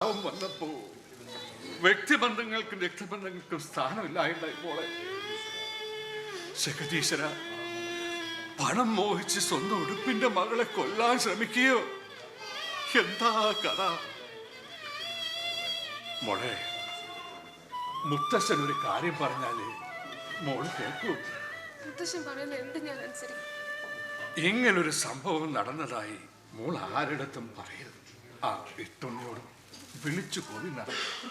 വന്നപ്പോ വ്യക്തിബന്ധങ്ങൾക്കും രക്തബന്ധങ്ങൾക്കും സ്ഥാനമില്ലായിട്ടായി മോളെ. ജഗദീശ്വര, പണം മോഹിച്ച് സ്വന്തം ഉടുപ്പിന്റെ മകളെ കൊല്ലാൻ ശ്രമിക്കുകയോ? എന്താ കഥ മോളെ? മുത്തശ്ശൻ ഒരു കാര്യം പറഞ്ഞാല് മോള് കേൾക്കൂ. മുത്തശ്ശൻ പറയുന്നത് എന്ത് ഞാൻ അനുസരിക്കും. ഇങ്ങനൊരു സംഭവം നടന്നതായി മോൾ ആരിടത്തും പറയരുത്. ആ ഇട്ടുണ്ണിയോടും വിളിച്ചു പോയി നടന്നു.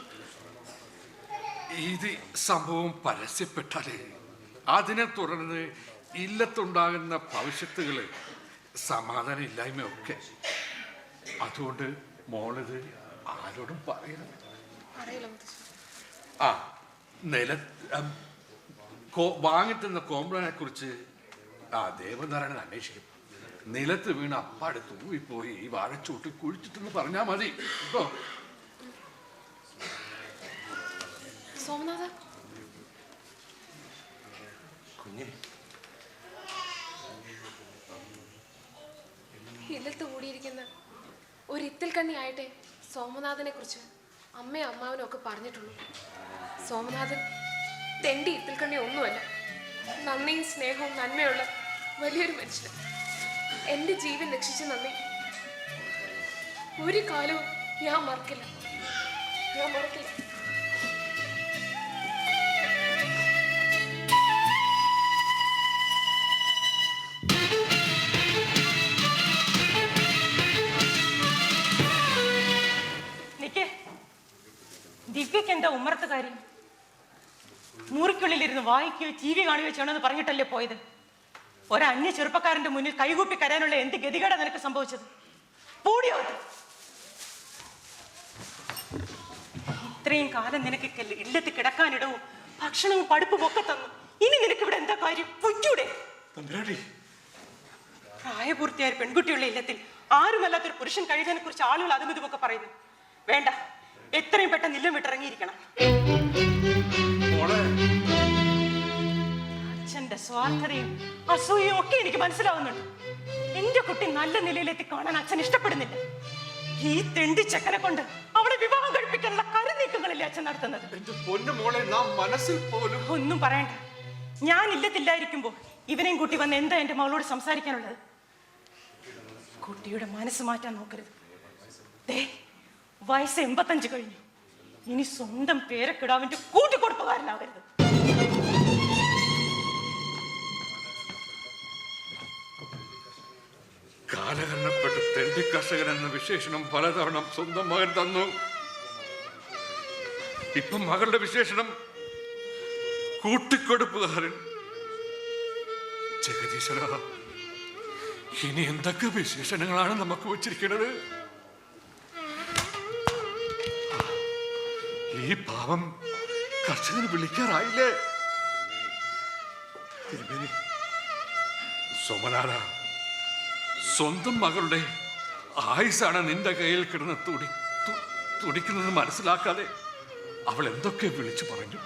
ഇത് സംഭവം പരസ്യപ്പെട്ടാലേ അതിനെ തുടർന്ന് ഇല്ലത്തുണ്ടാകുന്ന ഭവിഷ്യത്തുകള് സമാധാനം ഇല്ലായ്മയൊക്കെ. അതുകൊണ്ട് മോളിത് ആരോടും പറയരുത്. ആ വാങ്ങിത്തന്ന കോമ്പ്രനെ കുറിച്ച് ദേവനാരായണൻ അന്വേഷിക്കും. നിലത്ത് വീണ് അപ്പാട് തൂവിപ്പോയി ഈ വാഴച്ചൂട്ട് കുഴിച്ചിട്ടെന്ന് പറഞ്ഞാൽ മതി കേട്ടോ. സോമനാഥ, കുഞ്ഞെ, ഇല്ലത്ത് കൂടിയിരിക്കുന്ന ഒരു ഇത്തിൽ കണ്ണി ആയിട്ടെ സോമനാഥനെ കുറിച്ച് അമ്മയും അമ്മാവനും ഒക്കെ പറഞ്ഞിട്ടുള്ളൂ. സോമനാഥൻ തെണ്ടി ഇത്തിൽ കണ്ണി ഒന്നുമല്ല, നന്ദിയും സ്നേഹവും നന്മയുള്ള വലിയൊരു മനുഷ്യൻ. എൻ്റെ ജീവൻ രക്ഷിച്ച നന്ദി ഒരു കാലവും ഞാൻ മറക്കില്ല. ദിവ്യക്ക് എന്താ ഉമ്മറത്ത് കാര്യം? മുറിക്കുള്ളിലിരുന്ന് വായിക്കുകയോ ടി വി കാണുകയോ ചെയ്യണമെന്ന് പറഞ്ഞിട്ടല്ലേ പോയത്? ഒരന്യ ചെറുപ്പക്കാരന്റെ മുന്നിൽ കൈകൂപ്പി കരാനുള്ള എന്ത് ഗതികേടാ നിനക്ക് സംഭവിച്ചത്? പൂടിയോ? ഇത്രയും കാലം നിനക്ക് ഇല്ലത്ത് കിടക്കാനിടവും ഭക്ഷണവും പഠിപ്പും ഒക്കെ തന്നു. ഇനി നിനക്ക് ഇവിടെ എന്താ കാര്യം? പൊയ്ക്കൂടെ? പ്രായപൂർത്തിയായ പെൺകുട്ടിയുള്ള ഇല്ലത്തിൽ ആരുമല്ലാത്തൊരു പുരുഷൻ കഴിയുന്നതിനെ കുറിച്ച് ആളുകൾ അതും ഇതുമൊക്കെ പറയുന്നു. വേണ്ട, എത്രയും പെട്ടെന്ന് ഇല്ലം വിട്ടിറങ്ങിയിരിക്കണം. അച്ഛന്റെ സ്വാർത്ഥതയും അസൂയയും ഒക്കെ എനിക്ക് മനസ്സിലാവുന്നുണ്ട്. എന്റെ കുട്ടി നല്ല നിലയിലെത്തി കാണാൻ അച്ഛൻ ഇഷ്ടപ്പെടുന്നില്ല. ഈ തെണ്ടി ചെക്കനെ കൊണ്ട് അവളെ വിവാഹം കഴിപ്പിക്കാനുള്ള കരുനീക്കങ്ങളില്ലേ അച്ഛൻ നടത്തുന്നത്? ഒന്നും പറയണ്ട. ഞാൻ ഇല്ലത്തില്ലായിരിക്കുമ്പോ ഇവനെയും കൂട്ടി വന്ന് എന്താ എന്റെ മകളോട് സംസാരിക്കാനുള്ളത്? കുട്ടിയുടെ മനസ്സ് മാറ്റാൻ നോക്കരുത്. വയസ്സ് 85 കഴിഞ്ഞു. ഇനി സ്വന്തം പേരക്കിടാവിന്റെ കൂട്ടിക്കൊടുപ്പുകാരനാവരുത്. കാലഹരണപ്പെട്ട തെണ്ടി കർഷകൻ എന്ന വിശേഷണം പലതവണ സ്വന്തം മകൻ തന്നു. ഇപ്പം മകളുടെ വിശേഷണം കൂട്ടിക്കൊടുപ്പുകാരൻ. ജഗദീശ്വര, ഇനി എന്തൊക്കെ വിശേഷണങ്ങളാണ് നമുക്ക് വച്ചിരിക്കുന്നത്? ഈ പാവം കർഷകന് വിളിക്കാറായില്ലേ? സോമനാഥ, സ്വന്തം മകളുടെ ആയുസാണ് നിന്റെ കയ്യിൽ കിടന്ന് തുടിക്കുന്നത് മനസ്സിലാക്കാതെ അവൾ എന്തൊക്കെ വിളിച്ചു പറഞ്ഞു.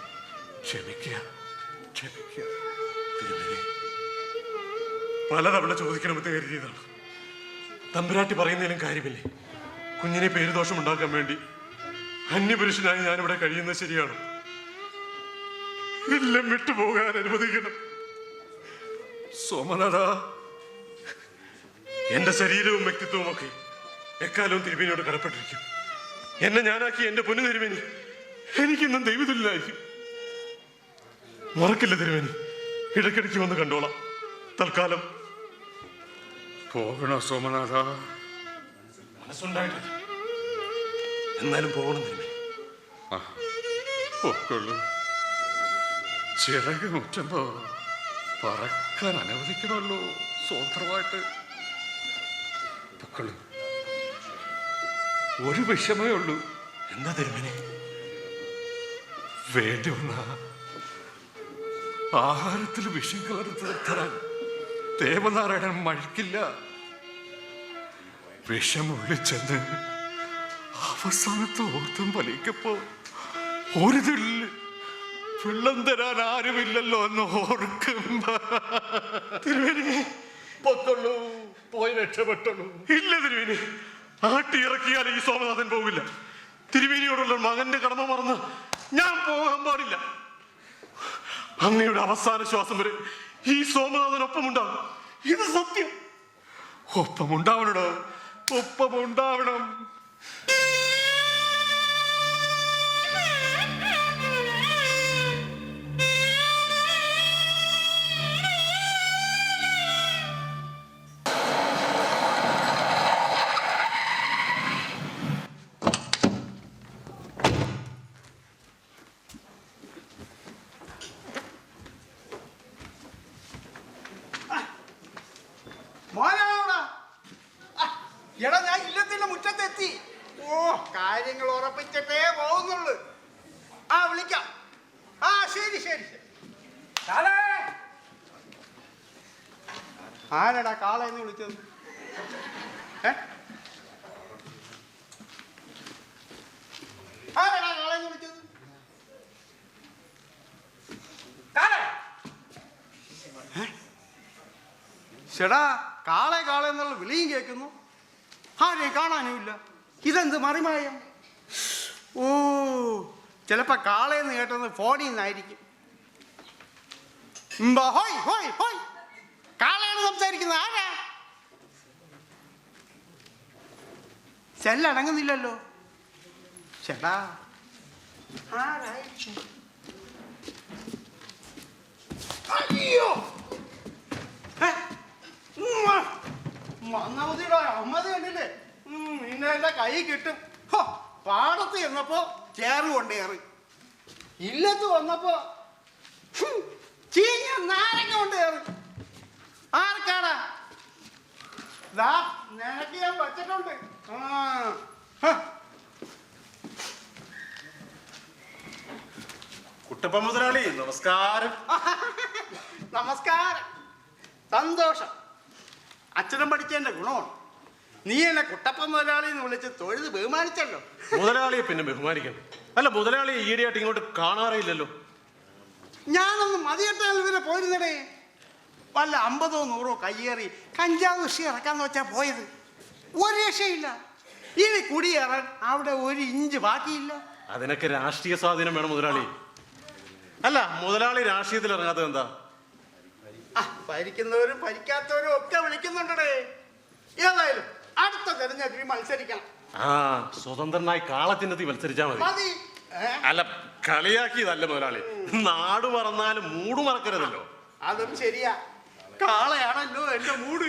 ക്ഷമിക്കുക. പലതവണ ചോദിക്കണമെന്ന് കരുതിയതാണ്. തമ്പുരാട്ടി പറയുന്നതിലും കാര്യമില്ലേ? കുഞ്ഞിനെ പേരുദോഷം ഉണ്ടാക്കാൻ വേണ്ടി അന്യപുരുഷനായി ഞാനിവിടെ കഴിയുന്നത് ശരിയാണ്. എല്ലാം വിട്ടുപോകാൻ അനുവദിക്കണം. സോമനാഥ, എന്റെ ശരീരവും വ്യക്തിത്വവും ഒക്കെ എക്കാലവും തിരുമേനിയോട് കടപ്പെട്ടിരിക്കും. എന്നെ ഞാനാക്കി എന്റെ പൊന്നു തിരുമേനി എനിക്കിന്നും ദൈവതുല്യനായിരിക്കും. മറക്കില്ല തിരുമേനി, ഇടയ്ക്കിടയ്ക്ക് വന്ന് കണ്ടോളാം. തൽക്കാലം പോകണോ സോമനാഥ? മനസ്സുണ്ടായിട്ടില്ല, എന്നാലും പോകണം തിരുമേനി. പൊക്കൊള്ളു. ചിറക് മുറ്റുമ്പോ പറക്കാൻ അനുവദിക്കണമല്ലോ സ്വതന്ത്രമായിട്ട്. പൊക്കൊള്ളു. ഒരു വിഷമേ ഉള്ളൂ. എന്താ തിരുമേനി? വേണ്ടി വന്ന ആഹാരത്തിൽ വിഷം കലർത്ത് തരാൻ ദേവനാരായണൻ മഴിക്കില്ല. വിഷമുള്ളിച്ചെന്ന് അവസാനത്തെ ഓർത്തും വലിക്കപ്പോ ഒരു തുള്ളി വെള്ളം തരാൻ ആരുമില്ലല്ലോ എന്ന് ഓർക്കുമ്പോ തിരുമേനി പൊക്കൊള്ളൂ, പോയി രക്ഷപ്പെട്ടുള്ളൂ. ഇല്ല തിരുമേനി, ആട്ടി ഇറക്കിയാൽ ഈ സോമനാഥൻ പോവില്ല. തിരുമേനിയോടുള്ള മകന്റെ കടമ മറന്ന് ഞാൻ പോകാൻ പാടില്ല. അങ്ങയുടെ അവസാന ശ്വാസം വരെ ഈ സോമനാഥനൊപ്പമുണ്ടാകും. ഇത് സത്യം. ഒപ്പമുണ്ടാവണോ? ഒപ്പമുണ്ടാവണം. മോനാണോടാ? എടാ ഞാൻ ഇല്ലത്തിന്റെ മുറ്റത്തെത്തി. ഓ, കാര്യങ്ങൾ ഉറപ്പിച്ചിട്ടേ പോകുന്നുള്ളു. ആ വിളിക്കാം. ആ ശരി ശരി ശരി. ആരടാ കാളെന്ന് വിളിച്ചത്? ആരടാ കാളെന്ന് വിളിച്ചത്? ചേടാ, കാളെ കാളെ എന്നുള്ള വിളിയും കേൾക്കുന്നു, ആരെയും കാണാനുമില്ല. ഇതെന്ത് മറിമായം? ഓ, ചിലപ്പോ കാളയെന്ന് കേട്ടത് ഫോണിൽ നിന്നായിരിക്കും. ഹോയ് ഹോയ് ഹോയ്, കാളയാണ് സംസാരിക്കുന്നത്. ആരാ? ചെല്ലടങ്ങുന്നില്ലല്ലോ. ചേട്ടാ, ആരായിരിക്കും? അയ്യോ, വന്നമതിയുടെ അമ്മത് കണ്ടില്ലേ? പിന്നെ എന്റെ കൈ കിട്ടും. പാടത്ത് ചെന്നപ്പോ ചേറ് കൊണ്ടേറി, ഇല്ലത്ത് വന്നപ്പോ ചീഞ്ഞ നാരങ്ങ കൊണ്ടേറി. ആർക്കാടാ? നിനക്ക് ഞാൻ വച്ചിട്ടുണ്ട്. കുട്ടപ്പ മുതലാളി, നമസ്കാരം. നമസ്കാരം. സന്തോഷം. അച്ഛനും പഠിച്ചതിന്റെ ഗുണമാണ്. നീ എന്നെ കുട്ടപ്പൻ മുതലാളി എന്ന് വിളിച്ച് തൊഴുത് ബഹുമാനിച്ചല്ലോ. മുതലാളിയെ പിന്നെ ബഹുമാനിക്കണ്ടേ? അല്ല, മുതലാളിയെ ഈയിടെയായിട്ട് ഇങ്ങോട്ട് കാണാറില്ലല്ലോ. ഞാനൊന്ന് മതിയെട്ടാൽ ഇതിനെ പോയിരുന്നടേ. വല്ല 50 or 100 കയ്യേറി കഞ്ചാവ് കൃഷി ഇറക്കാന്ന് വെച്ചാ പോയത്. ഒരു രക്ഷയില്ല. ഇനി കുടിയേറാൻ അവിടെ 1 ഇഞ്ച് ബാക്കിയില്ല. അതിനൊക്കെ രാഷ്ട്രീയ സ്വാധീനം വേണം മുതലാളി. അല്ല, മുതലാളി രാഷ്ട്രീയത്തിൽ ഇറങ്ങാത്തത് എന്താ? ഭരിക്കുന്നവരും ഭരിക്കാത്തവരും ഒക്കെ വിളിക്കുന്നുണ്ടേ. ഏതായാലും അടുത്ത തെരഞ്ഞെടുപ്പിൽ മത്സരിക്കണം. സ്വതന്ത്രനായി കാളത്തിനെത്തി മത്സരിച്ചാ മതി. അല്ല, കളിയാക്കിയതല്ല മുതലാളി. നാട് മറന്നാലും മൂട് മറക്കരുതല്ലോ. അതും ശരിയാ. കാളയാണല്ലോ എന്റെ മൂട്.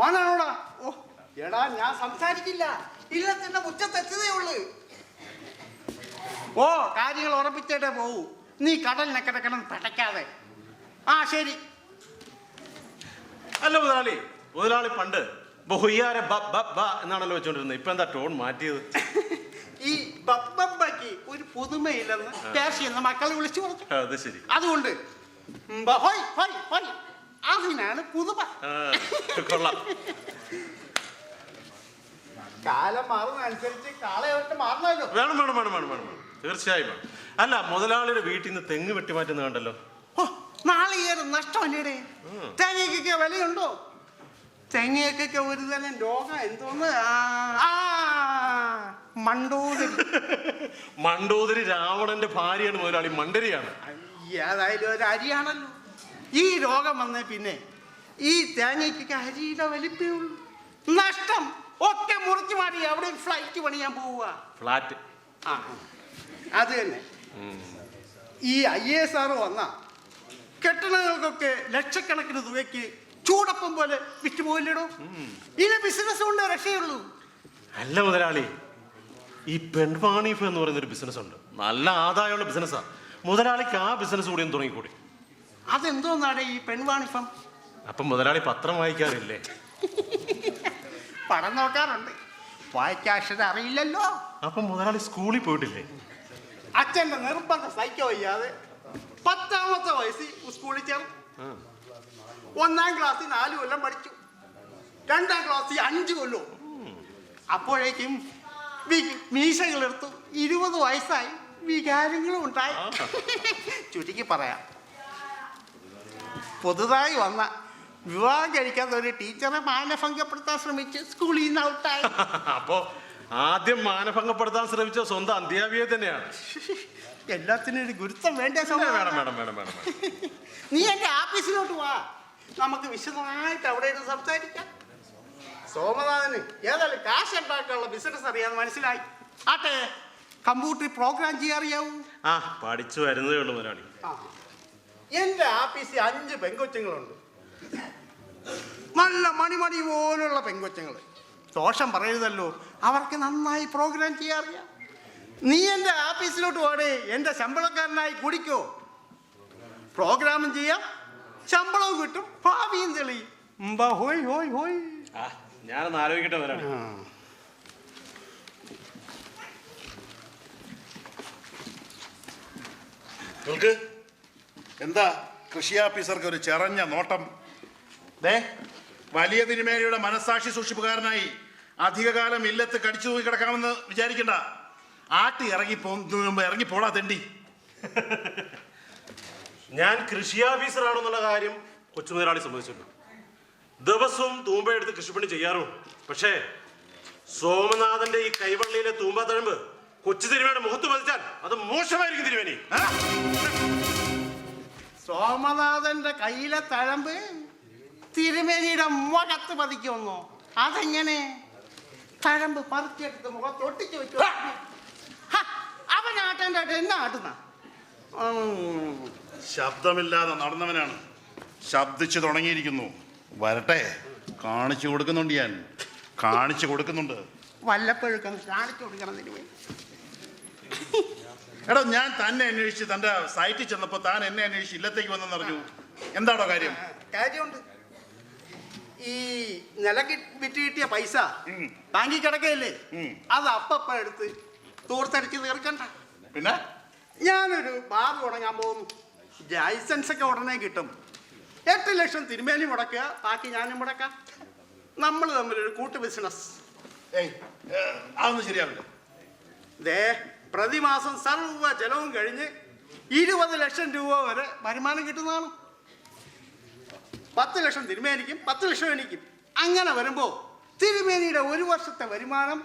മോനാണോടാ? ഓ എടാ, ഞാൻ സംസാരിക്കില്ല. ഇല്ലത്തിന്റെ മുറ്റത്തെത്തതേ ഉള്ളു. ഓ, കാര്യങ്ങൾ ഉറപ്പിച്ചിട്ടേ പോവൂ. നീ കടലിനെ കിടക്കണം പടയ്ക്കാതെ. ആ ശരി. അല്ല മുതലാളി, മുതലാളി പണ്ട് ബഹുയ്യാരെ എന്നാണല്ലോ വെച്ചോണ്ടിരുന്നത്. ഇപ്പൊ എന്താ ടോൺ മാറ്റിയത്? ഈ ബബ്ബയ്ക്ക് ഒരു പുതുമയില്ലെന്ന് പേർഷ്യന്ന് മക്കളെ വിളിച്ചു പറഞ്ഞു. അത് ശരി. അതുകൊണ്ട് അതിനാണ് പുതുമ. കൊള്ളാം. കാലം മാറുന്നതനുസരിച്ച് കാളയോട്ട് മാറണമല്ലോ. വേണം വേണം വേണം വേണം വേണം തീർച്ചയായും വേണം. അല്ല, മുതലാളിയുടെ വീട്ടിൽ നിന്ന് തെങ്ങ് വെട്ടിമാറ്റുന്ന കണ്ടല്ലോ. നാളെ നഷ്ടമല്ലേടേ? തേങ്ങയ്ക്കൊക്കെ വിലയുണ്ടോ? തെങ്ങയ്ക്കൊക്കെ ഒരു തരം രോഗം എന്തോന്ന്. മണ്ടോദരി. മണ്ടോദരി രാവണന്റെ ഭാര്യയാണ് മുതലാളി. മണ്ടരിയാണ്. ഏതായാലും ഒരു അരിയാണല്ലോ. ഈ രോഗം വന്നേ പിന്നെ ഈ തേങ്ങയ്ക്കൊക്കെ അരിയുടെ വലിപ്പേ ഉള്ളൂ. നഷ്ടം ഒക്കെ മുറിച്ചു മാറി അവിടെ ഒരു ഫ്ലൈറ്റ് പണിയാൻ പോവുക. ഫ്ലാറ്റ്. അത് തന്നെ. ഈ IAS വന്ന കെട്ടിടങ്ങൾക്കൊക്കെ ലക്ഷക്കണക്കിന് തുകയ്ക്ക് ചൂടപ്പം പോലെ വിറ്റുപോയില്ലടോ. ഇനി ബിസിനസ് കൊണ്ട് രക്ഷയുള്ളൂ. അല്ല മുതലാളി, ഈ പെൺവാണിഫ് എന്ന് പറയുന്നൊരു ബിസിനസ് ഉണ്ട്. നല്ല ആദായമുള്ള ബിസിനസ്സാ. മുതലാളിക്ക് ആ ബിസിനസ് കൂടി ഒന്ന് തുടങ്ങിക്കൂടി. അതെന്തോന്നാടെ ഈ പെൺവാണിഫം? അപ്പം മുതലാളി പത്രം വായിക്കാറില്ലേ? പണം നോക്കാറുണ്ട്. വായിക്കാക്ഷരം അറിയില്ലല്ലോ. അപ്പം മുതലാളി സ്കൂളിൽ പോയിട്ടില്ലേ? അച്ഛൻ്റെ നിർബന്ധം സഹിക്കാൻ വയ്യാതെ 10ാമത്തെ വയസ്സിൽ സ്കൂളിൽ ചേർന്നു. 1ാം ക്ലാസ്സിൽ 4 കൊല്ലം പഠിച്ചു. 2ാം ക്ലാസ്സിൽ 5 കൊല്ലം. അപ്പോഴേക്കും മീശകളെടുത്തു. 20 വയസ്സായി. വികാരങ്ങളും ഉണ്ടായി. ചുരുക്കി പറയാം, പുതുതായി വന്ന വിവാഹം കഴിക്കാത്ത ഒരു ടീച്ചറെ മാനഭംഗപ്പെടുത്താൻ ശ്രമിച്ച് സ്കൂളിൽ നിന്ന് ഔട്ടായി. അപ്പോ ആദ്യം മാനഭംഗപ്പെടുത്താൻ ശ്രമിച്ച സ്വന്തം അധ്യാപികയെ തന്നെയാണ്. എല്ലാത്തിനും ഒരു ഗുരുത്വം വേണ്ടേ? വേണം വേണം വേണം വേണം. നീ എന്റെ ആഫീസിലോട്ട് വാ, നമുക്ക് വിശദമായിട്ട് അവിടെ ഇരുന്ന് സംസാരിക്കാം. സോമനാഥന് ഏതായാലും കാശ് ഉണ്ടാക്കാനുള്ള ബിസിനസ് അറിയാതെ മനസ്സിലായി. ആട്ടെ, കമ്പ്യൂട്ടറിൽ പ്രോഗ്രാം ചെയ്യാൻ അറിയാവൂ? ആ, പഠിച്ചു വരുന്നതേ ഉള്ളൂ മുതലാളി. എന്റെ ആഫീസിൽ 5 പെങ്കൊച്ചുങ്ങളുണ്ട്. നല്ല മണിമണി പോലുള്ള പെങ്കൊച്ചുങ്ങൾ. ദോഷം പറയരുതല്ലോ, അവർക്ക് നന്നായി പ്രോഗ്രാം ചെയ്യാൻ അറിയാം. നീ എന്റെ ആഫീസിലോട്ട് പോടേ, എന്റെ ശമ്പളക്കാരനായി കുടിക്കോ. പ്രോഗ്രാമും ചെയ്യാം, ശമ്പളവും കിട്ടും, ഭാവിയും തെളിയും. ഹോയ് ഹോയ് ഹോയ്. ഞാനൊന്ന് ആലോചിക്കട്ടെ മുതലാളി. നിങ്ങൾക്ക് എന്താ കൃഷി ഓഫീസർക്ക് ഒരു ചെറഞ്ഞ നോട്ടം? ദേ, വലിയ തിരുമേനിയുടെ മനസാക്ഷി സൂക്ഷിപ്പുകാരനായി അധികകാലം ഇല്ലത്ത് കടിച്ചു തൂങ്ങി കിടക്കാമെന്ന് വിചാരിക്കണ്ട. ആട്ടി ഇറങ്ങിപ്പോടാ തെണ്ടി. ഞാൻ കൃഷി ഓഫീസറാണെന്നുള്ള കാര്യം കൊച്ചു മുതലാളി സമ്മതിച്ചിട്ടുണ്ട്. ദിവസവും തൂമ്പയെടുത്ത് കൃഷിപ്പണി ചെയ്യാറുണ്ട്. പക്ഷേ സോമനാഥന്റെ ഈ കൈവള്ളിയിലെ തൂമ്പ തഴമ്പ് കൊച്ചു തിരുമേനിയുടെ മുഖത്ത് പതിച്ചാൽ അത് മോശമായിരിക്കും തിരുമേനി. സോമനാഥന്റെ കയ്യിലെ തഴമ്പ് തിരുമേനിയുടെ മുഖത്ത് പതിക്കുമെന്നോ? അതെങ്ങനെ? തഴമ്പ് പറിച്ചെടുത്ത് മുഖത്തൊട്ടിച്ച് വെച്ചു. അവനാട്ടേണ്ട എന്നെ ആട്ടുന്ന. ശബ്ദമില്ലാതെ നടന്നവനാണ്, ശബ്ദിച്ചു തുടങ്ങിയിരിക്കുന്നു. വരട്ടെ, കാണിച്ചു കൊടുക്കുന്നുണ്ട്. ഞാൻ കാണിച്ചു കൊടുക്കുന്നുണ്ട്. വല്ലപ്പോഴൊക്കെ കാണിച്ചു കൊടുക്കണം തിരുമേനി. എടോ, ഞാൻ തന്നെ അന്വേഷിച്ച് തന്റെ സൈറ്റിൽ ചെന്നപ്പോ താൻ എന്നെ അന്വേഷിച്ച് ഇല്ലത്തേക്ക് വന്നെന്ന് പറഞ്ഞു. എന്താണോ കാര്യം? കാര്യമുണ്ട്. ഈ നിലക്ക് വിറ്റ് കിട്ടിയ പൈസ ബാങ്കിൽ കിടക്കയില്ലേ, അത് അപ്പപ്പ എടുത്ത് തൂർത്തടിച്ച് തീർക്കണ്ട. പിന്നെ ഞാനൊരു ബാർ തുടങ്ങാൻ പോകുന്നു. ലൈസൻസ് ഒക്കെ ഉടനെ കിട്ടും. 8 ലക്ഷം തിരുമേനി മുടക്കുക, ബാക്കി ഞാനും മുടക്കാം. നമ്മൾ തമ്മിലൊരു കൂട്ട് ബിസിനസ്. അതൊന്നും ശരിയാവില്ല. ദേ, പ്രതിമാസം സർവ്വ ചെലവും കഴിഞ്ഞ് 20 ലക്ഷം രൂപ വരെ വരുമാനം കിട്ടുന്നതാണ്. 10 ലക്ഷം തിരുമേനിക്കും 10 ലക്ഷം എനിക്കും. അങ്ങനെ വരുമ്പോ തിരുമേനിയുടെ ഒരു വർഷത്തെ വരുമാനം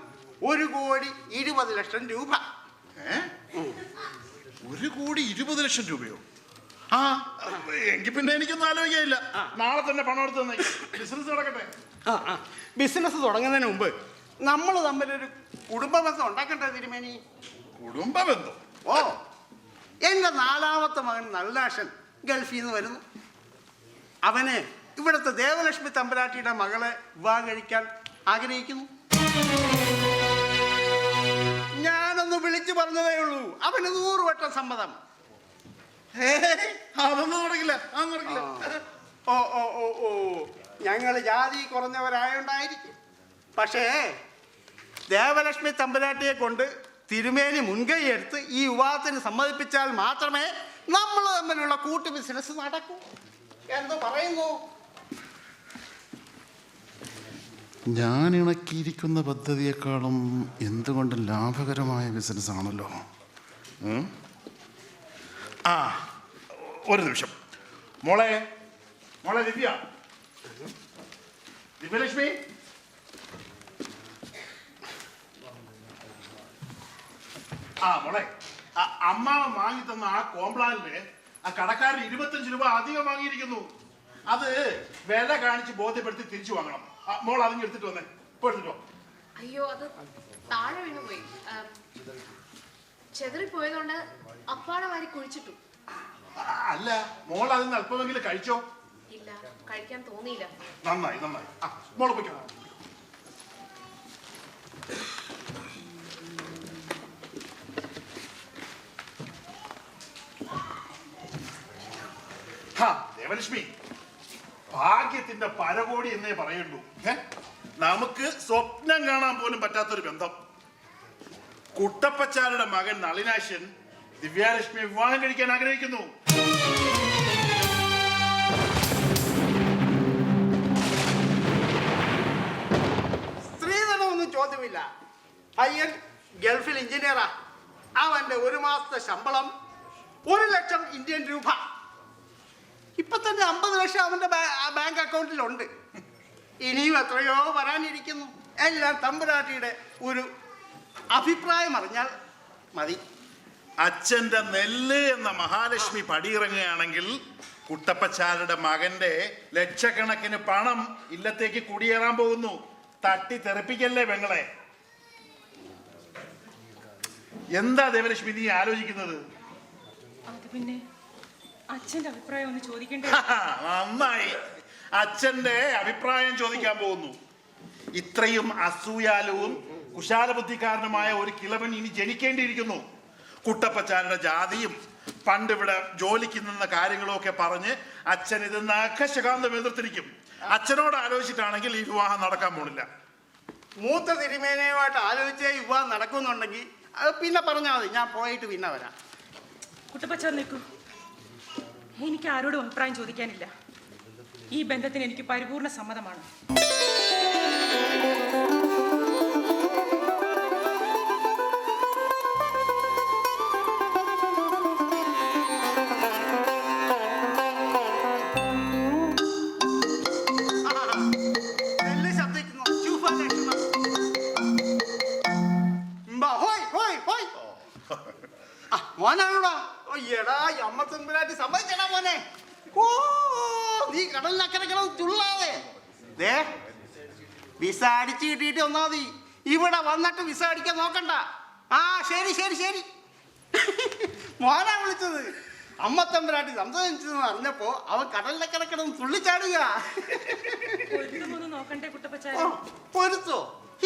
1,20,00,000 രൂപ. 1,20,00,000 രൂപയോ? ആ, എങ്കിൽ പിന്നെ എനിക്കൊന്നും ആലോചിക്കാനില്ല. നാളെ തന്നെ പണം എടുത്ത് തന്നെ ബിസിനസ് നടക്കട്ടെ. ബിസിനസ് തുടങ്ങുന്നതിന് മുമ്പ് നമ്മൾ തമ്മിലൊരു കുടുംബ ബന്ധം ഉണ്ടാക്കട്ടെ തിരുമേനി. കുടുംബ ബന്ധം? ഓ, എൻ്റെ 4ാമത്തെ മകൻ നല്ലാശൻ ഗൾഫിൽ നിന്ന് വരുന്നു. അവന് ഇവിടുത്തെ ദേവലക്ഷ്മി തമ്പുരാട്ടിയുടെ മകളെ വിവാഹം കഴിക്കാൻ ആഗ്രഹിക്കുന്നു. ഞാനൊന്ന് വിളിച്ചു പറഞ്ഞതേ ഉള്ളൂ, അവന് 100 വട്ടം സമ്മതം. അതൊന്നും നടക്കില്ല. ഓ ഓ ഓ ഓ ഞങ്ങൾ ജാതി കുറഞ്ഞവരായോണ്ടായിരിക്കും. പക്ഷേ ദേവലക്ഷ്മി തമ്പുരാട്ടിയെ കൊണ്ട് തിരുമേനി മുൻകൈ എടുത്ത് ഈ വിവാഹത്തിന് സമ്മതിപ്പിച്ചാൽ മാത്രമേ നമ്മൾ തമ്മിലുള്ള കൂട്ടു ബിസിനസ് നടക്കൂ. എന്തോ പറയുന്നു? ഞാൻ ഇണക്കിയിരിക്കുന്ന പദ്ധതിയെക്കാളും എന്തുകൊണ്ട് ലാഭകരമായ ബിസിനസ് ആണല്ലോ. ആ, ഒരു നിമിഷം. മോളെ ദിവ്യലക്ഷ്മി, ആ മോളെ, അമ്മാവൻ വാങ്ങി തന്ന ആ കോംപ്ലാനില് ആ കടക്കാരൻ 25 രൂപ അധികം വാങ്ങിയിരിക്കുന്നു. അത് വില കാണിച്ച് ബോധ്യപ്പെടുത്തി തിരിച്ചു വാങ്ങണം. മോൾ അതിന് എടുത്തിട്ട് വന്നേ. ഇപ്പൊ എടുത്തിട്ടോ. അയ്യോ, അത് താഴെ വീണുപോയി. ചെതറിപ്പോയതുകൊണ്ട് അപ്പാടെ വാരി കുഴിച്ചിട്ടു. അല്ല, മോൾ അതിന് അല്പമെങ്കിലും കഴിച്ചോ? ഇല്ല, കഴിക്കാൻ തോന്നിയില്ല. നന്നായി. മോള് പോയിക്കോ. ദേവലക്ഷ്മി, ഭാഗ്യത്തിന്റെ പരകോടി എന്നേ പറയുള്ളൂ. നമുക്ക് സ്വപ്നം കാണാൻ പോലും പറ്റാത്തൊരു ബന്ധം. കുട്ടപ്പച്ചാരുടെ മകൻ നളിനാശൻ ദിവ്യാലക്ഷ്മിയെ വിവാഹം കഴിക്കാൻ ആഗ്രഹിക്കുന്നു. സ്ത്രീധനമൊന്നും ചോദ്യമില്ല. പയ്യൻ ഗൾഫിൽ എഞ്ചിനീയറാ. അവന്റെ 1 മാസത്തെ ശമ്പളം 1 ലക്ഷം ഇന്ത്യൻ രൂപ. ഇപ്പൊ തന്നെ 50 ലക്ഷം അവന്റെ ബാങ്ക് അക്കൗണ്ടിലുണ്ട്. ഇനിയും എത്രയോ വരാനിരിക്കുന്നു. എല്ലാം തമ്പുരാട്ടിയുടെ ഒരു അഭിപ്രായം അറിഞ്ഞാൽ മതി. അച്ഛന്റെ നെല്ല് എന്ന മഹാലക്ഷ്മി പടിയിറങ്ങുകയാണെങ്കിൽ കുട്ടപ്പച്ചാരുടെ മകന്റെ ലക്ഷക്കണക്കിന് പണം ഇല്ലത്തേക്ക് കുടിയേറാൻ പോകുന്നു. തട്ടി തെറിപ്പിക്കല്ലേ പെങ്ങളെ. എന്താ ദേവലക്ഷ്മി നീ ആലോചിക്കുന്നത്? അത് പിന്നെ അച്ഛന്റെ അഭിപ്രായം ഒന്ന് ചോദിക്കണ്ടേ? നന്നായി, അച്ഛന്റെ അഭിപ്രായം ചോദിക്കാൻ പോകുന്നു. ഇത്രയും അസൂയാലുവും കുശാലബുദ്ധിക്കാരനുമായ ഒരു കിളവൻ ഇനി ജനിക്കേണ്ടിയിരിക്കുന്നു. കുട്ടപ്പച്ചാരുടെ ജാതിയും പണ്ട് ഇവിടെ ജോലിക്ക് നിന്ന കാര്യങ്ങളും ഒക്കെ പറഞ്ഞ് അച്ഛൻ ഇത് നഖശകാന്തം എതിർത്തിരിക്കും. അച്ഛനോട് ആലോചിച്ചിട്ടാണെങ്കിൽ ഈ വിവാഹം നടക്കാൻ പോണില്ല. മൂത്ത തിരുമേനയുമായിട്ട് ആലോചിച്ചേ വിവാഹം നടക്കുന്നുണ്ടെങ്കിൽ അത് പിന്നെ പറഞ്ഞാൽ മതി. ഞാൻ പോയിട്ട് പിന്നെ വരാം. കുട്ടപ്പച്ചാർ നിൽക്കൂ. എനിക്ക് ആരോടും അഭിപ്രായം ചോദിക്കാനില്ല. ഈ ബന്ധത്തിന് എനിക്ക് പരിപൂർണ സമ്മതമാണ്. മോനാണോടാ? എടാ അമ്മത്തമ്പുരാട്ടി സമ്മതിച്ചടാ മോനെ. ഓ നീ കടലിനക്കരെ കിടന്ന് തുള്ളാതെ. ദേ വിസ അടിച്ചു കിട്ടിയിട്ട് ഒന്നാ മതി. ഇവിടെ വന്നിട്ട് വിസ അടിക്കാൻ നോക്കണ്ട. ആ ശരി ശരി ശരി. മോനാ വിളിച്ചത്. അമ്മത്തമ്പുരാട്ടി സംസാരിച്ചെന്ന് അറിഞ്ഞപ്പോ അവൻ കടലിനക്കരെ കിടന്ന് തുള്ളിച്ചാടുക. നോക്കണ്ടേ കുട്ടപ്പച്ചാർ? പൊരുത്തോ?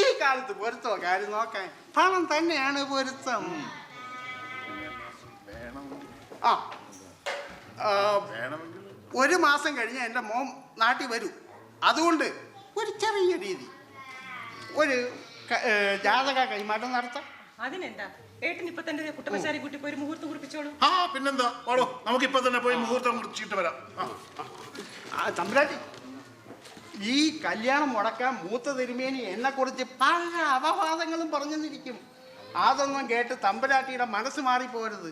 ഈ കാലത്ത് പൊരുത്തോ കാര്യം നോക്കാൻ? പണം തന്നെയാണ് പൊരുത്തം. ആ ഒരു മാസം കഴിഞ്ഞ് എൻ്റെ മോൻ നാട്ടിൽ വരും. അതുകൊണ്ട് ഒരു ചെറിയ രീതി ഒരു ജാതക കൈമാറ്റം നടത്താം. അതിനെന്താ? ഏട്ടൻ ഇപ്പൊ തന്നെ കുട്ടപ്പച്ചാരി കൂട്ടി പോയി മുഹൂർത്തം കുറിപ്പിച്ചോളൂ. ആ പിന്നെന്താ, ഓടോ നമുക്കിപ്പൊ തന്നെ പോയി മുഹൂർത്തം കുറിച്ചിട്ട് വരാം. തമ്പുരാട്ടി, ഈ കല്യാണം മുടക്കാൻ മൂത്ത തിരുമേനി എന്നെ കുറിച്ച് പല അപവാദങ്ങളും പറഞ്ഞെന്നിരിക്കും. അതൊന്നും കേട്ട് തമ്പുരാട്ടിയുടെ മനസ്സ് മാറിപ്പോരുത്.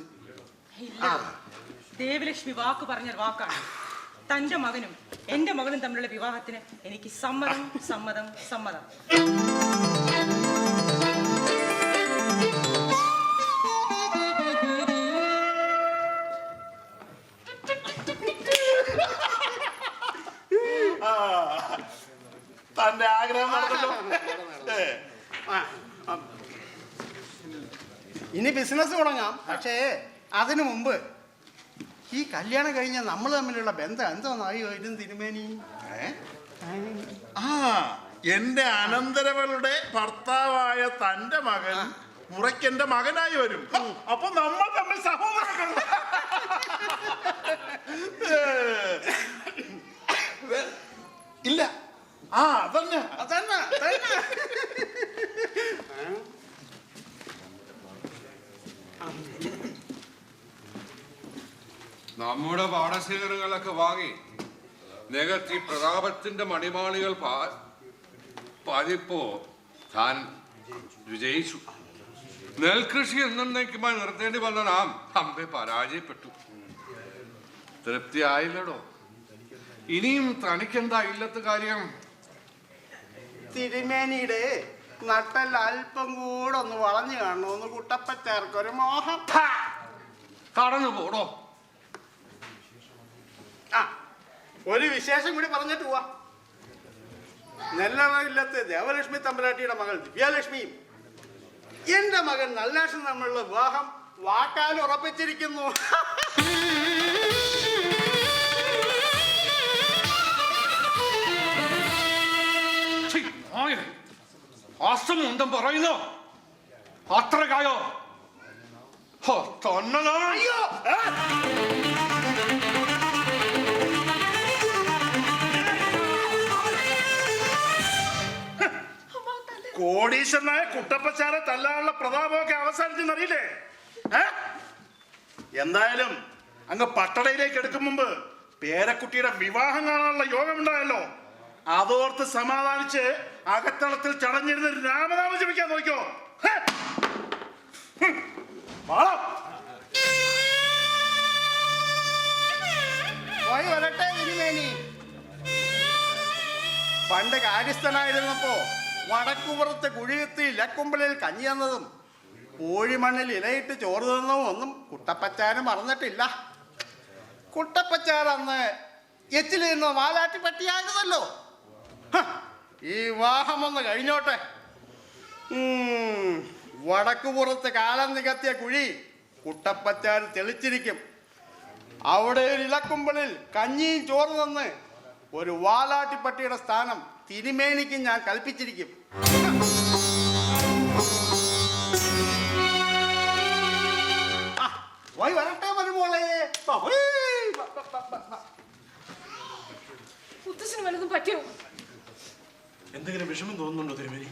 ദേവലക്ഷ്മി വാക്ക് പറഞ്ഞ വാക്കാണ്. തന്റെ മകനും എന്റെ മകളും തമ്മിലുള്ള വിവാഹത്തിന് എനിക്ക് സമ്മതം സമ്മതം സമ്മതം. തന്റെ ആഗ്രഹം നടന്നല്ലോ. ഇനി ബിസിനസ് തുടങ്ങാം. പക്ഷേ അതിനു മുമ്പ് ഈ കല്യാണം കഴിഞ്ഞ നമ്മൾ തമ്മിലുള്ള ബന്ധം എന്തോന്നായോ ഇരുന്ന് തിരുമേനി? ആ എന്റെ അനന്തരവളുടെ ഭർത്താവായ തന്റെ മകൻ മുറയ്ക്കെന്റെ മകനായി വരും. അപ്പൊ നമ്മൾ തമ്മിൽ സഹോദരങ്ങൾ. ഇല്ല, ആ അതന്നെ അതന്നെ അതന്നെ. നമ്മുടെ പാടശേഖരങ്ങളൊക്കെ വാങ്ങി നികത്തി പ്രതാപത്തിന്റെ മണിമാളികൾ പാതിപ്പോ താൻ വിജയിച്ചു. നെൽകൃഷി എന്നേക്കുമായി നിർത്തേണ്ടി വന്ന നാം അമ്പെ പരാജയപ്പെട്ടു. തൃപ്തിയായില്ലടോ. ഇനിയും തനിക്കെന്താ ഇല്ലത്തെ കാര്യം? തിരുമേനിയുടെ നട്ടൽ അല്പം കൂടെ ഒന്ന് വളഞ്ഞു കാണണമെന്ന് കുട്ടപ്പച്ചാർക്കൊരു മോഹം. കടന്നു പോടോ. ആ ഒരു വിശേഷം കൂടി പറഞ്ഞിട്ട് പോവാ. നെല്ലറയില്ലത്തെ ദേവലക്ഷ്മി തമ്പുരാട്ടിയുടെ മകൾ ദിവ്യലക്ഷ്മിയും എന്റെ മകൻ നല്ലാഷൻ തമ്മിലുള്ള വിവാഹം വാക്കാൽ ഉറപ്പിച്ചിരിക്കുന്നു. അസമുണ്ടം പറയുന്നു. അത്രക്കായോ? അയ്യോ കോടീശ്വരനായ കുട്ടപ്പച്ചാരെ തല്ലാനുള്ള പ്രതാപമൊക്കെ അവസാനിച്ചെന്നറിയില്ലേ? എന്തായാലും അങ്ങ് പട്ടടയിലേക്ക് എടുക്കും മുമ്പ് പേരക്കുട്ടിയുടെ വിവാഹം കാണാനുള്ള യോഗമുണ്ടായല്ലോ. അതോർത്ത് സമാധാനിച്ച് അകത്തളത്തിൽ ചടഞ്ഞിരുന്ന് രാമനാമം ജപിക്കാൻ നോക്കിയോ. പോയി വരട്ടെ തിരുമേനി. പണ്ട് കാര്യസ്ഥനായിരുന്നപ്പോ വടക്കുപുറത്ത് കുഴിയെത്തി ഇലക്കുമ്പലിൽ കഞ്ഞി തന്നതും കോഴിമണ്ണിൽ ഇലയിട്ട് ചോറ് തന്നതും ഒന്നും കുട്ടപ്പച്ചാന് മറന്നിട്ടില്ല. കുട്ടപ്പച്ചാർ അന്ന് എച്ചിൽ നിന്ന് വാലാട്ടി പട്ടിയാകുന്നല്ലോ. ഈ വിവാഹമൊന്ന് കഴിഞ്ഞോട്ടെ. വടക്കുപുറത്ത് കാലം നികത്തിയ കുഴി കുട്ടപ്പച്ചാർ തെളിച്ചിരിക്കും. അവിടെ ഒരു ഇലക്കുമ്പലിൽ കഞ്ഞിയും ചോറ് തന്ന് ഒരു വാലാട്ടിപ്പട്ടിയുടെ സ്ഥാനം തിരുമേനിക്ക് ഞാൻ കൽപ്പിച്ചിരിക്കും. പോയി വരട്ടെ മരുമോളെ. മുത്തശ്ശന് വല്ലതും പറ്റിയോ? എന്തെങ്കിലും വിഷമം തോന്നുന്നുണ്ടോ തിരുമേനി?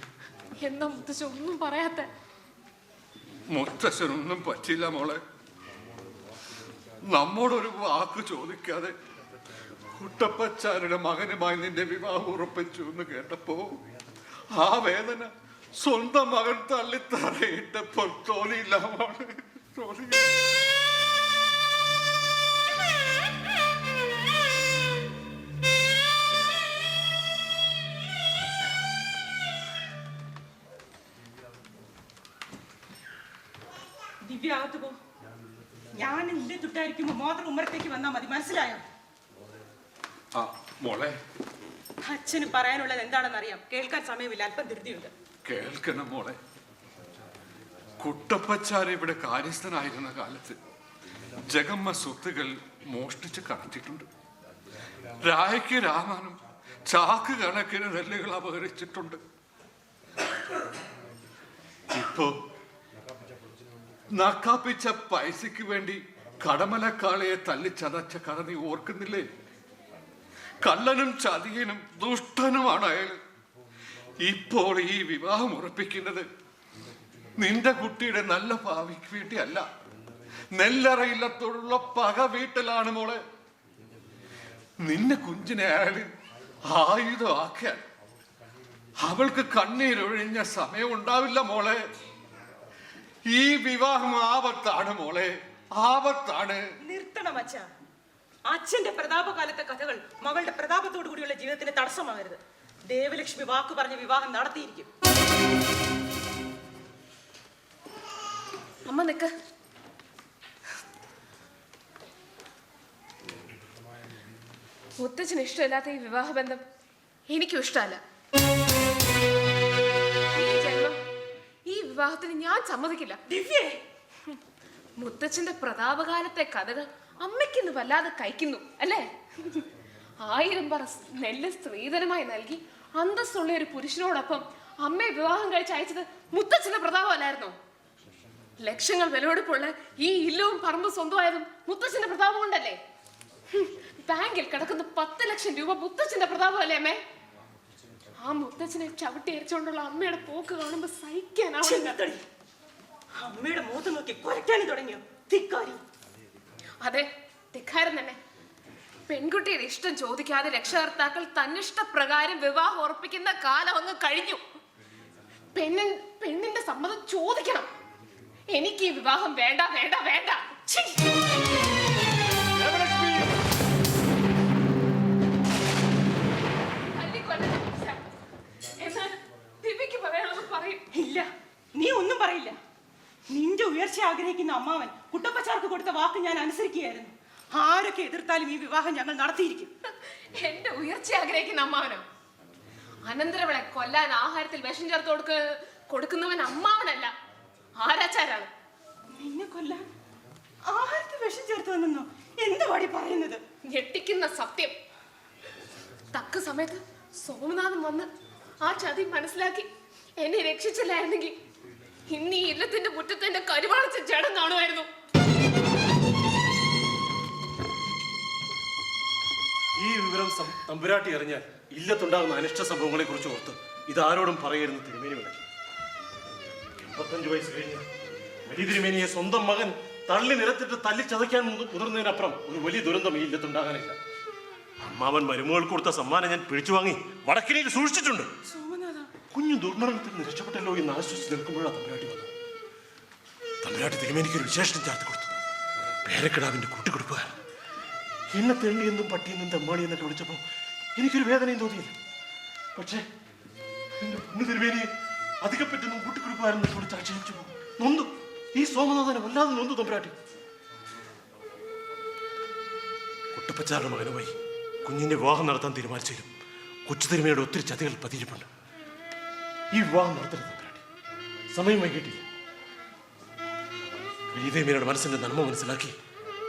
എന്താ മുത്തശ്ശൻ ഒന്നും പറയാത്ത? മുത്തശ്ശനൊന്നും പറ്റില്ല മോളെ. നമ്മോടൊരു വാക്ക് ചോദിക്കാതെ കുട്ടപ്പച്ചാരുടെ മകനുമായി നിന്റെ വിവാഹം ഉറപ്പിച്ചു എന്ന് കേട്ടപ്പോ ആ വേദന സ്വന്തം മകൻ തള്ളിത്തറയിട്ടപ്പോൾ തോന്നിയില്ല മോളെ, തോന്നിയില്ല. ദിവ്യ അകത്ത് പോ. ഞാൻ ഇല്ലേ തൊട്ടായിരിക്കുമ്പോ മാത്രം ഉമ്മറത്തേക്ക് വന്നാ മതി, മനസ്സിലായോ? ആ മോളെ, അച്ഛന് പറയാനുള്ളത് എന്താണെന്ന് അറിയാം. കേൾക്കാൻ സമയമില്ല, അല്പം ധൃതിയുണ്ട്. കേൾക്കണം മോളെ. കുട്ടപ്പച്ചാർ ഇവിടെ കാര്യസ്ഥനായിരുന്ന കാലത്ത് ജഗമ്മ സ്വത്തുകൾ മോഷ്ടിച്ച് കടത്തിയിട്ടുണ്ട്. രായ്ക്ക് രാമാനും ചാക്ക് കണക്കിന് നെല്ലുകൾ അപഹരിച്ചിട്ടുണ്ട്. ഇപ്പോ നക്കാപ്പിച്ച പൈസയ്ക്ക് വേണ്ടി കടമലക്കാളയെ തല്ലിച്ചതച്ച കഥ നീ ഓർക്കുന്നില്ലേ? കള്ളനും ചതിയനും ദുഷ്ടനുമാണ് അയാൾ. ഇപ്പോൾ ഈ വിവാഹം ഉറപ്പിക്കുന്നത് നിന്റെ കുട്ടിയുടെ നല്ല ഭാവിക്ക് വേണ്ടിയല്ല, നെല്ലറയില്ലത്തോടുള്ള പക വീട്ടിലാണ് മോളെ. നിന്നെ കുഞ്ചിനെ അയാൾ ആയുധമാക്കിയാൽ അവൾക്ക് കണ്ണീരൊഴിഞ്ഞ സമയം ഉണ്ടാവില്ല മോളെ. ഈ വിവാഹം ആപത്താണ് മോളെ, ആപത്താണ്. നിർത്തണം അച്ഛ. അച്ഛന്റെ പ്രതാപകാലത്തെ കഥകൾ മകളുടെ പ്രതാപത്തോടു കൂടിയുള്ള ജീവിതത്തിന് തടസ്സമാകരുത്. ദേവലക്ഷ്മി വാക്ക് പറഞ്ഞ വിവാഹം നടത്തിയിരിക്കും. അമ്മ നിക്ക്. മുത്തച്ഛന് ഇഷ്ടമില്ലാത്ത ഈ വിവാഹബന്ധം എനിക്കും ഇഷ്ടമല്ല. ഈ ജന്മം ഈ വിവാഹത്തിന് ഞാൻ സമ്മതിക്കില്ല. ദിവ്യേ, മുത്തച്ഛന്റെ പ്രതാപകാലത്തെ കഥകൾ അമ്മയ്ക്കിന്ന് വല്ലാതെ കഴിക്കുന്നു അല്ലേ? 1000 പറ നെല്ല് സ്ത്രീധനമായി നൽകി അന്തസ്സുള്ള ഒരു പുരുഷനോടൊപ്പം അമ്മയെ വിവാഹം കഴിച്ച് അയച്ചത് മുത്തച്ഛന്റെ പ്രതാപമല്ലായിരുന്നോ? ലക്ഷങ്ങൾ വിലപിടിപ്പുള്ള ഈ ഇല്ലവും പറമ്പും സ്വന്തമായതും മുത്തച്ഛന്റെ പ്രതാപം കൊണ്ടല്ലേ? ബാങ്കിൽ കിടക്കുന്ന 10 ലക്ഷം രൂപ മുത്തച്ഛന്റെ പ്രതാപമല്ലേ അമ്മേ? ആ മുത്തച്ഛനെ ചവിട്ടി അരിച്ചുകൊണ്ടുള്ള അമ്മയുടെ പോക്ക് കാണുമ്പോ സഹിക്കാനാവില്ല. അമ്മയുടെ മുഖത്ത് നോക്കി കുരയ്ക്കാനും തുടങ്ങിയോ? ധിക്കാരി. അതെ, ധിക്കാരം തന്നെ. പെൺകുട്ടിയുടെ ഇഷ്ടം ചോദിക്കാതെ രക്ഷകർത്താക്കൾ തന്നിഷ്ടപ്രകാരം വിവാഹം ഉറപ്പിക്കുന്ന കാലം അങ്ങ് കഴിഞ്ഞു. പെണ്ണിന്റെ സമ്മതം ചോദിക്കണം. എനിക്ക് ഈ വിവാഹം വേണ്ട വേണ്ട വേണ്ട. ഇല്ല, നീ ഒന്നും പറയില്ല. നിന്റെ ഉയർച്ച ആഗ്രഹിക്കുന്ന അമ്മാവൻ കുട്ടപ്പച്ചാർക്ക് കൊടുത്ത വാക്ക് ഞാൻ അനുസരിക്കുകയായിരുന്നു. ആരൊക്കെ എതിർത്താലും ഈ വിവാഹം ഞങ്ങൾ നടത്തിയിരിക്കും. എന്റെ ഉയർച്ച ആഗ്രഹിക്കുന്ന അമ്മാവനോ? അനന്തരവളെ കൊല്ലാൻ ആഹാരത്തിൽ വിഷം ചേർത്ത് കൊടുക്കുന്നവൻ അമ്മാവനല്ല, ആരാച്ചാരാണ്. നിന്നെ കൊല്ലാൻ ആഹാരത്തിൽ വിഷം ചേർത്ത് വന്നോ? എന്ത് വഴി പറയുന്നത്? ഞെട്ടിക്കുന്ന സത്യം. തക്ക സമയത്ത് സോമനാഥൻ വന്ന് ആ ചതി മനസ്സിലാക്കി എന്നെ രക്ഷിച്ചില്ലായിരുന്നെങ്കിൽ ഇന്ന് ഈ ഇല്ലത്തിന്റെ മുറ്റത്ത് എന്റെ കരുവാളിച്ച ജഡം കാണുമായിരുന്നു. ഈ വിവരം തമ്പുരാട്ടി അറിഞ്ഞാൽ ഇല്ലത്തുണ്ടാകുന്ന അനിഷ്ട സംഭവങ്ങളെ കുറിച്ച് ഓർത്ത് ഇതാരോടും പറയരുന്ന് തിരുമേനി വിളക്കി. 85 വയസ്സ് കഴിഞ്ഞ് വലിയ തിരുമേനിയെ സ്വന്തം മകൻ തള്ളി നിരത്തിട്ട് തല്ലിച്ചതയ്ക്കാൻ മുതിർന്നതിനപ്പുറം ഒരു വലിയ ദുരന്തം ഈ ഇല്ലത്തുണ്ടാകാനില്ല. അമ്മാവൻ മരുമകൾക്ക് കൊടുത്ത സമ്മാനം ഞാൻ പിടിച്ചു വാങ്ങി വടക്കിനിയിൽ സൂക്ഷിച്ചിട്ടുണ്ട്. കുഞ്ഞു ദുർമരണത്തിൽ നിന്ന് രക്ഷപ്പെട്ടല്ലോ എന്ന് ആശ്വസിച്ച് നിൽക്കുമ്പോഴാണ് തമ്പുരാട്ടി വന്നത്. തമ്പുരാട്ടി തിരുമേനിക്ക് ഒരു വിശേഷണം ചേർത്ത് കൊടുത്തു. പേരക്കിടാവിന്റെ കൂട്ടിക്കൊടുപ്പുകാരൻ. എന്നെ തെണ്ടി എന്നും പട്ടിയെന്നും തെമ്മാടി എന്നൊക്കെ വിളിച്ചപ്പോൾ എനിക്കൊരു വേദനയും തോന്നിയില്ല. പക്ഷേ എന്റെ പൊന്നു തിരുമേനിയെ അധികം പറ്റുന്ന കൂട്ടിക്കുറിപ്പാരെന്ന് വിളിച്ച് ആക്ഷേപിച്ചു നൊന്തു. ഈ സോമനാഥനെ വല്ലാതെ നൊന്തു തമ്പുരാട്ടി. കുട്ടപ്പച്ചാരുടെ മകനുമായി കുഞ്ഞിന്റെ വിവാഹം നടത്താൻ തീരുമാനിച്ചാലും കൊച്ചു തിരുമേനിയുടെ ഒത്തിരി ചതികൾ പതിയിരിപ്പുണ്ട്. ഈ വിവാഹം നടത്തരുത് തമ്പുരാട്ടി, സമയം വൈകിട്ടില്ല. ഗീതേമിയുടെ മനസ്സിന്റെ നന്മ മനസ്സിലാക്കി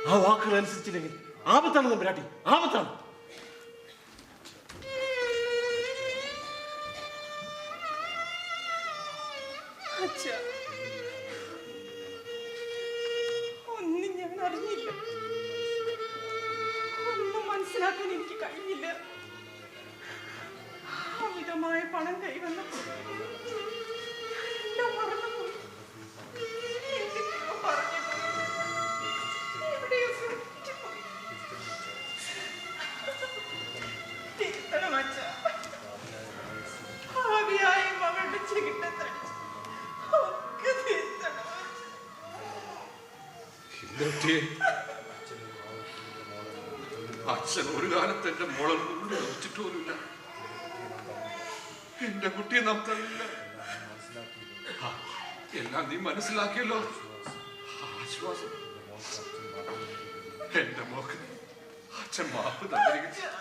ആ വാക്കുകൾ അനുസരിച്ചില്ലെങ്കിൽ ആപത്താണ് തമ്പുരാട്ടി, ആപത്താണ്. ഒന്നും ഞാൻ അറിഞ്ഞില്ല, ഒന്നും മനസ്സിലാക്കാൻ എനിക്ക് കഴിഞ്ഞില്ല. അമിതമായ പണം കൈവന്നപ്പോൾ എല്ലാം മറന്നുപോയി. എന്തൊക്കെയോ പറഞ്ഞുപോയി, എവിടെയോ തെറ്റിപ്പോയി. തിരുത്തണം അച്ഛാ. ഭാവിയായ മകളുടെ ചെകിട്ടത്തടിച്ച് ഒക്കെ തിരുത്തണം. അച്ഛൻ ഒരു കാലത്ത് എന്റെ മോളെ വെച്ചിട്ട് പോലുമില്ല. എന്റെ കുട്ടിയെ നാം തന്നില്ല. എല്ലാം നീ മനസ്സിലാക്കിയല്ലോ, ആശ്വാസം. എന്റെ മോക്ക് അച്ഛൻ മാപ്പ് തന്നിരിക്കുന്നു.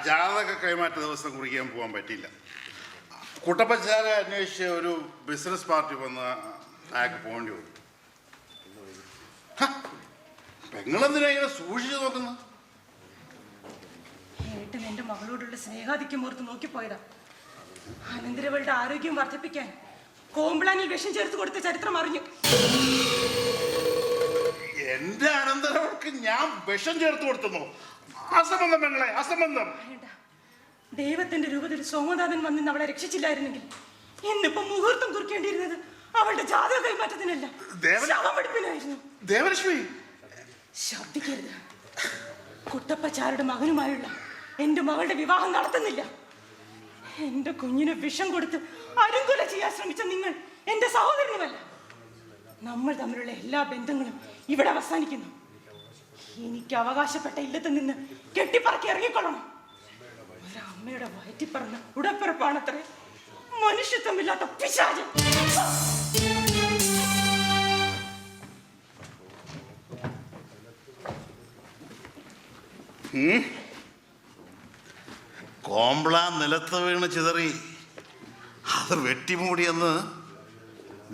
ജാതക കൈമാറ്റ ദിവസം കുറിക്കാൻ പോകാൻ പറ്റിയില്ല. കുട്ടപ്പച്ചാരെ അന്വേഷിച്ച് ഒരു ബിസിനസ് പാർട്ടി വന്ന് അയാൾക്ക് പോകേണ്ടി വന്നു. പെങ്ങളെന്തിനാ ഇങ്ങനെ സൂക്ഷിച്ചു നോക്കുന്നു? ഏട്ടൻ എന്റെ മകളോടുള്ള സ്നേഹാധിക്യം ഓർത്ത് നോക്കിപ്പോയതാ. അനന്തരവളുടെ ആരോഗ്യം വർദ്ധിപ്പിക്കാൻ കോംപ്ലാനിൽ വിഷം ചേർത്ത് കൊടുത്ത ചരിത്രം അറിഞ്ഞു. എന്റെ അനന്തരവൾക്ക് ഞാൻ വിഷം ചേർത്ത് കൊടുത്തുന്നോ? അസംബന്ധം പെങ്ങളെ, അസംബന്ധം. ദൈവത്തിന്റെ രൂപത്തിൽ സോമനാഥൻ വന്ന് അവളെ രക്ഷിച്ചില്ലായിരുന്നെങ്കിൽ ഇന്നിപ്പോ മുഹൂർത്തം കുറിക്കേണ്ടിയിരുന്നത് അവളുടെ ജാതക കൈമാറ്റത്തിനല്ല, ശവമെടുപ്പിനായിരുന്നു. ദേവലക്ഷ്മി, ശബ്ദിക്കരുത്. കുട്ടപ്പച്ചാരുടെ മകനുമായുള്ള എന്റെ മകളുടെ വിവാഹം നടത്തുന്നില്ല. എന്റെ കുഞ്ഞിന് വിഷം കൊടുത്ത് അരുങ്കൊല ചെയ്യാൻ ശ്രമിച്ച നിങ്ങൾ എന്റെ സഹോദരനുമല്ല. നമ്മൾ തമ്മിലുള്ള എല്ലാ ബന്ധങ്ങളും ഇവിടെ അവസാനിക്കുന്നു. എനിക്ക് അവകാശപ്പെട്ട ഇല്ലത്ത് നിന്ന് കെട്ടിപ്പറക്കി ഇറങ്ങിക്കൊള്ളണം. ഒരമ്മയുടെ വയറ്റിൽ പറഞ്ഞ ഉടപ്പിറപ്പാണത്രേ മനുഷ്യത്വമില്ലാത്ത പിശാച്. കോംപ്ലാൻ നിലത്ത് വീണ് ചിതറി അത് വെട്ടിമൂടിയെന്ന്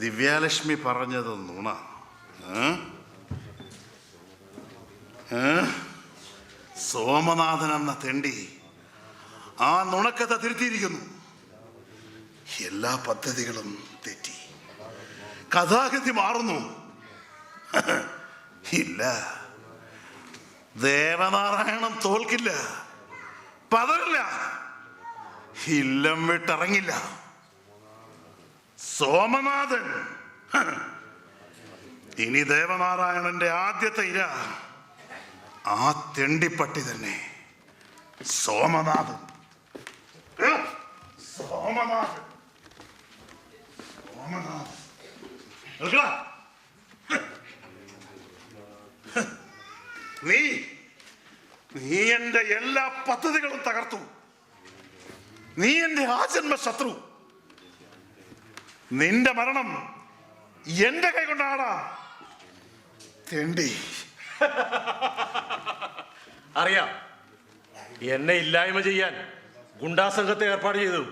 ദിവ്യാലക്ഷ്മി പറഞ്ഞത് നുണ. സോമനാഥൻ എന്ന തെണ്ടി ആ നുണക്കഥ തിരുത്തിയിരിക്കുന്നു. എല്ലാ പദ്ധതികളും തെറ്റി, കഥാഗതി മാറുന്നു. ഇല്ല, ദേവനാരായണൻ തോൽക്കില്ല, പതറില്ല, ഇല്ലം വിട്ടിറങ്ങില്ല. സോമനാഥൻ ഇനി ദേവനാരായണന്റെ ആദ്യത്തെ ഇര ആ തെണ്ടിപ്പട്ടി തന്നെ. സോമനാഥൻ, സോമനാഥൻ, സോമനാഥൻ. നീ നീ എന്റെ എല്ലാ പദ്ധതികളും തകർത്തു. നീ എന്റെ ആജന്മ ശത്രു. നിന്റെ മരണം എന്റെ കൈ കൊണ്ടാടാ തെണ്ടി. അറിയാം, എന്നെ ഇല്ലായ്മ ചെയ്യാൻ ഗുണ്ടാസംഘത്തെ ഏർപ്പാട് ചെയ്തു.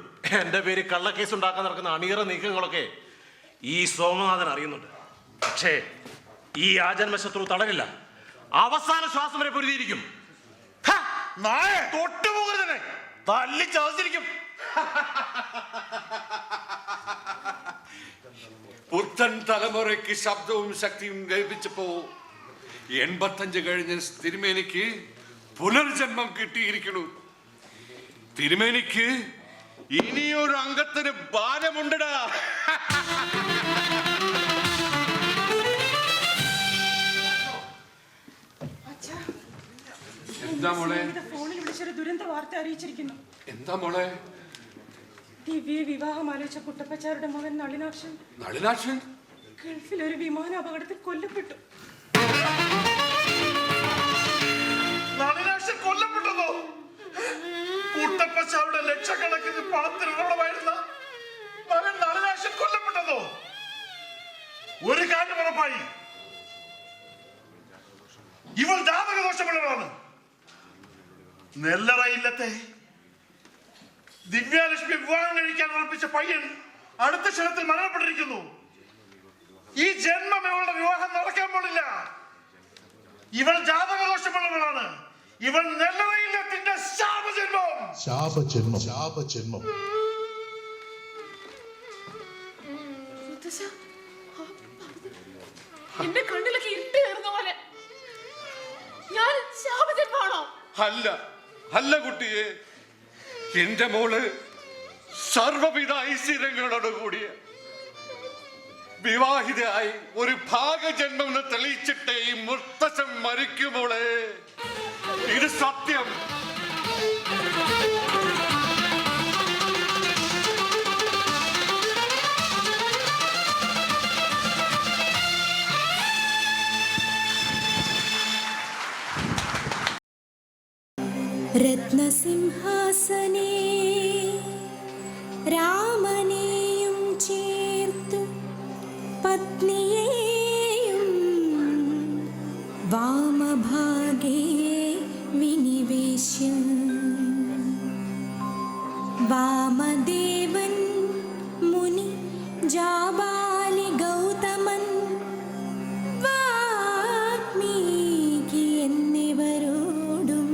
എന്റെ പേര് കള്ളക്കേസ് ഉണ്ടാക്കാൻ നടക്കുന്ന അണിയറ നീക്കങ്ങളൊക്കെ ഈ സോമനാഥൻ അറിയുന്നുണ്ട്. പക്ഷേ ഈ ആജന്മ ശത്രു തടവില്ല, അവസാന ശ്വാസം വരെ പൊരുതിയിരിക്കും. തൊട്ടുപോകരുതന്നെ, തല്ലി ചതച്ചിരിക്കും. പുത്തൻ തലമുറയ്ക്ക് ശബ്ദവും ശക്തിയും ലഭിച്ചപ്പോ 85 കഴിഞ്ഞ തിരുമേനിക്ക് പുനർജന്മം കിട്ടിയിരിക്കണു. തിരുമേനിക്ക് ഇനിയൊരു അംഗത്തിന് ഭാരമുണ്ടടാ. എന്താ മോളെ? ഫോണിൽ വിളിച്ചൊരു ദുരന്ത വാർത്ത അറിയിച്ചിരിക്കുന്നു. എന്താ മോളെ? ദിവ്യയെ വിവാഹം ആലോചിച്ച കുട്ടപ്പച്ചാരുടെ മകൻ നളിനാക്ഷൻ നളിനാക്ഷൻ ഗൾഫിൽ ഒരു വിമാന അപകടത്തിൽ കൊല്ലപ്പെട്ടു. നളിനാക്ഷൻ കൊല്ലപ്പെട്ടതോ? കുട്ടപ്പച്ചാരുടെ ലക്ഷക്കണക്കിന് പണത്തിനുള്ളവായിരുന്ന മകൻ നളിനാക്ഷൻ കൊല്ലപ്പെട്ടതോ? ഒരു കാര്യം ഉറപ്പായി, ഇവൾ ജാതകദോഷമുള്ളവളാണ്. നെല്ലറ ഇല്ലത്തെ ദിവ്യാലക്ഷ്മി വിവാഹം കഴിക്കാൻ ഉറപ്പിച്ച പയ്യൻ അടുത്ത ക്ഷണത്തിൽ മരണപ്പെട്ടിരിക്കുന്നു. ഈ ജന്മം ഇവളുടെ വിവാഹം നടക്കാൻ പോണില്ല. ഇവൾ ജാതകദോഷമുള്ളവളാണ്. ഇവൾ നെല്ലറ ഇല്ലത്തിന്റെ ശാപജന്മം. ശാപജന്മം ശാപജന്മം. എന്റെ കണ്ണിലൊക്കെ ഇരുട്ട് കയറുന്ന പോലെ. ഞാൻ ശാപജന്മാണോ? അല്ല അല്ല കുട്ടിയെ, എന്റെ മോള് സർവവിധ ഐശ്വര്യങ്ങളോട് കൂടിയ വിവാഹിതയായി ഒരു ഭാഗജന്മം എന്ന് തെളിയിച്ചിട്ടേ ഈ മുത്തച്ഛൻ മരിക്കുമോളെ. ഇത് സത്യം. രത്നസിംഹാസനേ രാമനെയും ചേർത്തു പത്നിയെയും വാമഭാഗേ വിനിവേശ്യ വാമദേവൻ മുനി ജാബാലി ഗൗതമൻ വാൽമീകി എന്നിവരോടും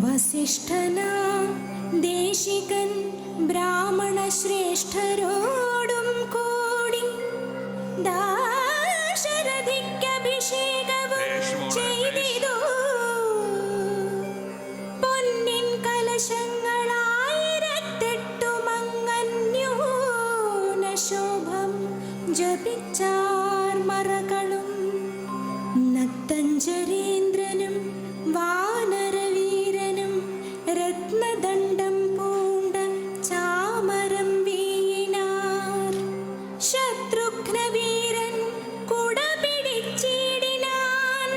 വസിഷ്ഠനാം ദേശികൻ ബ്രാഹ്മണ ശ്രേഷ്ഠരോടും കൂടി ദാശരഥിക്കഭിഷേകവും ചെയ്തിതു. പൊന്നിൻ കലശങ്ങളായിരത്തെട്ടു മങ്ങന്യൂന ശോഭം ജപിച്ചാർ മറകളും നക്തഞ്ചരേന്ദ്രനും വാനരവീരനും രത്നദണ്ഡം പൂണ്ട ചാമരം വീണാർ. ശത്രുഘ്നവീരൻ കുട പിടിച്ചിടിനാൻ.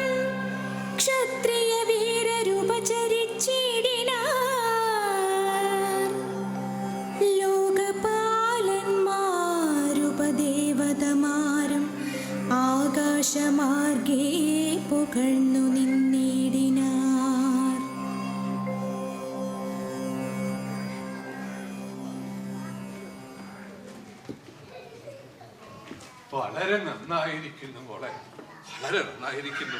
ക്ഷത്രിയ വീരരുപചരിച്ചിടിനാർ. ലോകപാലന്മാരുപദേവതമാരും ആകാശമാർഗേ പുകഴ്ന്നു നിന്നിടിനാർ. വളരെ നന്നായിരിക്കുന്നു മോളെ, വളരെ നന്നായിരിക്കുന്നു.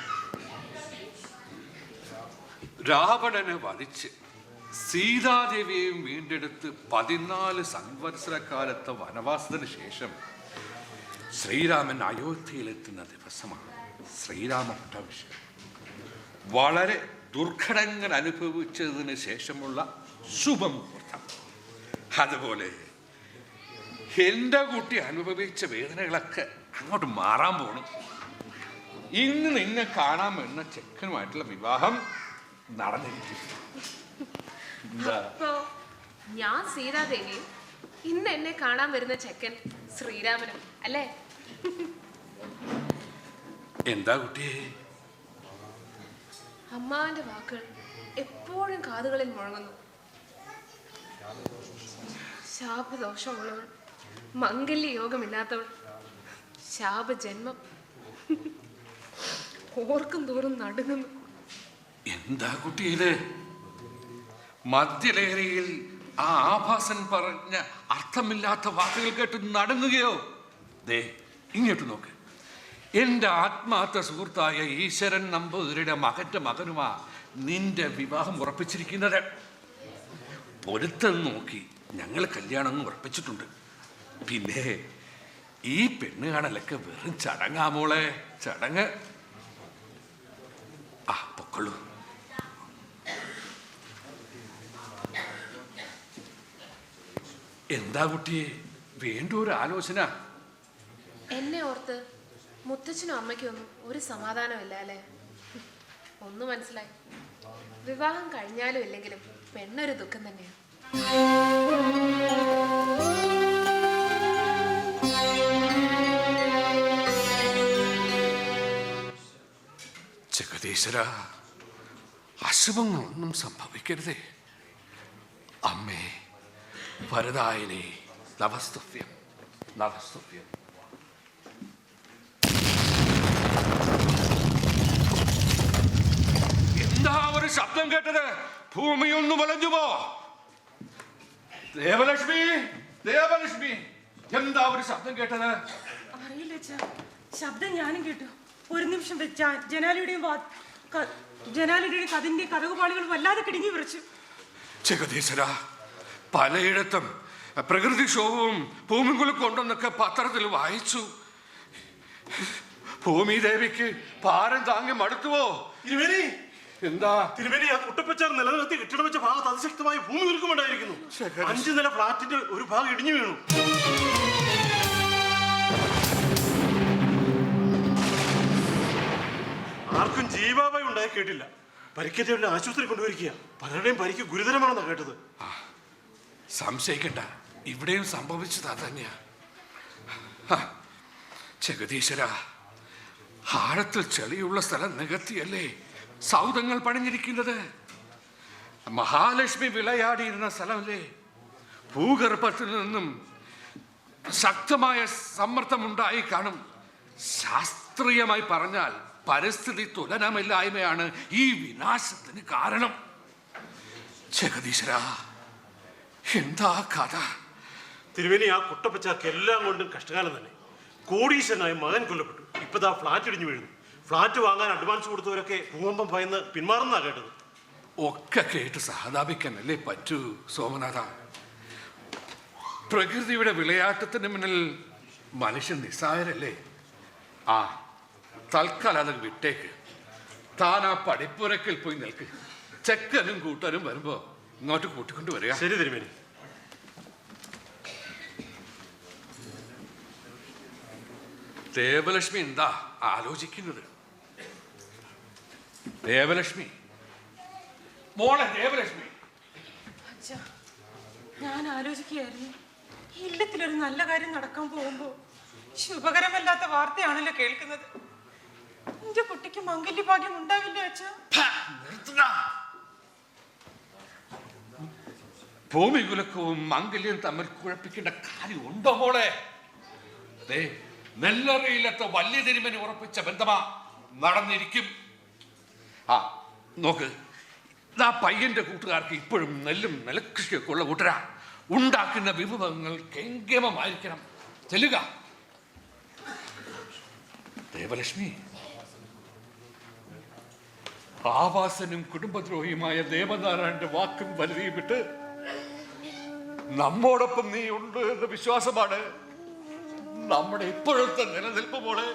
രാവണനെ വധിച്ച് സീതാദേവിയെയും വീണ്ടെടുത്ത് 14 സംവത്സരക്കാലത്തെ വനവാസത്തിന് ശേഷം ശ്രീരാമൻ അയോധ്യയിലെത്തുന്ന ദിവസമാണ് ശ്രീരാമ പട്ടാഭിഷേകം. വളരെ ദുർഘടങ്ങൾ അനുഭവിച്ചതിന് ശേഷമുള്ള ശുഭമുഹൂർത്തം. അതുപോലെ എൻ്റെ കുട്ടി അനുഭവിച്ച വേദനകളൊക്കെ അങ്ങോട്ട് മാറാൻ പോണു. ഇന്ന് നിന്നെ കാണാൻ വരുന്ന ചെക്കനുമായിട്ടുള്ള വിവാഹം നടന്നിരിക്കും. അപ്പോ ഞാൻ സീതാദേവിയും ഇന്ന് എന്നെ കാണാൻ വരുന്ന ചെക്കൻ ശ്രീരാമനും അല്ലേ? എന്താ കുട്ടിയെ? അമ്മാവന്റെ വാക്കുകൾ എപ്പോഴും കാതുകളിൽ മുഴങ്ങുന്നു. ശാപദോഷമുള്ളവൾ, മംഗല്യ യോഗമില്ലാത്തവൾ, ശാപജന്മം. ഓർക്കും തോറും നടുങ്ങുന്നു. എന്താ കുട്ടി ഇത്? മദ്യലഹരിയിൽ ആ ആഭാസൻ പറഞ്ഞ അർത്ഥമില്ലാത്ത വാക്കുകൾ കേട്ട് നടുങ്ങുകയോ? ദേ ഇങ്ങോട്ട് നോക്ക്. എൻ്റെ ആത്മാർത്ഥ സുഹൃത്തായ ഈശ്വരൻ നമ്പൂതിരിയുടെ മകന്റെ മകനുമാ നിന്റെ വിവാഹം ഉറപ്പിച്ചിരിക്കുന്നത്. പൊരുത്തം നോക്കി ഞങ്ങൾ കല്യാണം ഉറപ്പിച്ചിട്ടുണ്ട്. പിന്നെ ഈ പെണ്ണ് കാണലൊക്കെ വെറും ചടങ്ങാമോളെ, ചടങ്ങ്. ആ പൊക്കളൂ. എന്താ കുട്ടിയെ വീണ്ടും ഒരു ആലോചന? എന്നെ ഓർത്ത് മുത്തച്ഛനും അമ്മയ്ക്കും ഒന്നും ഒരു സമാധാനമില്ല അല്ലേ? ഒന്ന് മനസ്സിലായി. വിവാഹം കഴിഞ്ഞാലും ഇല്ലെങ്കിലും പെണ്ണൊരു ദുഃഖം തന്നെയാണ്. ജഗദീശ്വര, അശുഭങ്ങളൊന്നും സംഭവിക്കരുതേ. അമ്മേ വരദായിനി, നവസ്തുഭ്യം നവസ്തുഭ്യം. എന്താ ഒരു ശബ്ദം കേട്ടത്? ഭൂമി ഒന്ന് വലഞ്ഞുപോ. ദേവലക്ഷ്മി, ദേവലക്ഷ്മി, എന്താ ഒരു ശബ്ദം കേട്ടത്? അറിയില്ല അച്ഛാ, ശബ്ദം ഞാനും കേട്ടു. ഒരു നിമിഷം ജനാലിയുടെയും കതിന്റെ കഥകുപാളികൾ വല്ലാതെ കിടുങ്ങി വിറച്ചു. ജഗദീശ്വര, പലയിടത്തും പ്രകൃതിക്ഷോഭവും ഭൂമികുലുക്കം ഉണ്ടെന്നൊക്കെ പത്രത്തിൽ വായിച്ചു. ഭൂമി ദേവിക്ക് ഭാരം താങ്ങി മടുത്തുവോ? തിരുമേനി, എന്താ തിരുമേനി, ആ കുട്ടപ്പച്ചാർ നിലനിർത്തി കെട്ടിടം വെച്ച ഭാഗത്ത് അതിശക്തമായ ഭൂമി കുലുക്കമുണ്ടായിരിക്കുന്നു. 5 നില ഫ്ലാറ്റിന്റെ ഒരു ഭാഗം ഇടിഞ്ഞു വീണു. ആർക്കും ജീവാപായം ഉണ്ടായി കേട്ടില്ല. പരിക്കേറ്റവരുടെ ആശുപത്രി കൊണ്ടുവരിക. പലരുടെയും പരിക്ക് ഗുരുതരമാണെന്നാ കേട്ടത്. സംശയിക്കണ്ട, ഇവിടെയും സംഭവിച്ചത് തന്നെയാ. ജഗദീശ്വര, ആഴത്തിൽ ചെളിയുള്ള സ്ഥലം നികത്തിയല്ലേ സൗധങ്ങൾ പണിഞ്ഞിരിക്കുന്നത്. മഹാലക്ഷ്മി വിളയാടിയിരുന്ന സ്ഥലമല്ലേ. ഭൂഗർഭത്തിൽ നിന്നും ശക്തമായ സമ്മർദ്ദമുണ്ടായി കാണും. ശാസ്ത്രീയമായി പറഞ്ഞാൽ പരിസ്ഥിതി തുലനമില്ലായ്മയാണ് ഈ വിനാശത്തിന് കാരണം. ജഗദീശ്വര, എന്താ കഥ? തിരുവേനി, ആ കുട്ടപ്പച്ചാർക്ക് എല്ലാം കൊണ്ടും കഷ്ടകാലം തന്നെ. കോടീശ്വരനായ മകൻ കൊല്ലപ്പെട്ടു. ഇപ്പതാ ഫ്ലാറ്റ് ഇടിഞ്ഞു വീഴുന്നു. ഫ്ലാറ്റ് വാങ്ങാൻ അഡ്വാൻസ് കൊടുത്തവരൊക്കെ ഭൂകമ്പം ഭയന്ന് പിന്മാറുന്നാ കേട്ടത്. ഒക്കെ കേട്ട് സഹതാപിക്കാനല്ലേ പറ്റൂ സോമനാഥ. പ്രകൃതിയുടെ വിളയാട്ടത്തിന് മുന്നിൽ മനുഷ്യൻ നിസ്സായരല്ലേ. തൽക്കാലം അത് വിട്ടേക്ക്. താൻ ആ പടിപ്പുരക്കിൽ പോയി നിൽക്ക്. ചെക്കനും കൂട്ടനും വരുമ്പോ ഇങ്ങോട്ട് കൂട്ടിക്കൊണ്ട് വരിക. ശരി തിരുമേനി. ദേവലക്ഷ്മി എന്താ ആലോചിക്കുന്നത്? ദേവലക്ഷ്മി, മോളെ ദേവലക്ഷ്മി. അച്ഛാ, ഞാൻ ആലോചിക്കുകയായിരുന്നു, ഇല്ലത്തിലൊരു നല്ല കാര്യം നടക്കാൻ പോകുമ്പോ ശുഭകരമല്ലാത്ത വാർത്തയാണല്ലോ കേൾക്കുന്നത്. എന്റെ കുട്ടിക്ക് മംഗല്യഭാഗ്യം ഉണ്ടാവില്ലേ അച്ഛാ? ഭൂമി കുലക്കവും മംഗല്യവും തമ്മിൽ കുഴപ്പിക്കേണ്ട കാര്യം ഉണ്ടോ മോളെ? നെല്ലറയിലത്തെ വലിയ തിരുമനി ഉറപ്പിച്ച ബന്ധമാ നടന്നിരിക്കും. നോക്ക്, ആ പയ്യന്റെ കൂട്ടുകാർക്ക് ഇപ്പോഴും നെല്ലും നെൽകൃഷിയൊക്കെ ഉള്ള കൂട്ടരാ. ഉണ്ടാക്കുന്ന വിഭവങ്ങൾ കെങ്കേമമായിരിക്കണം. ചെല്ലുക. ദേവലക്ഷ്മി, ആവാസനും കുടുംബദ്രോഹിയുമായ ദേവനാരായണന്റെ വാക്കും വലുതിയും വിട്ട് നമ്മോടൊപ്പം നീ ഉണ്ട് എന്ന വിശ്വാസമാണ് നമ്മുടെ ഇപ്പോഴത്തെ നിലനിൽപ്പ് മോളെ.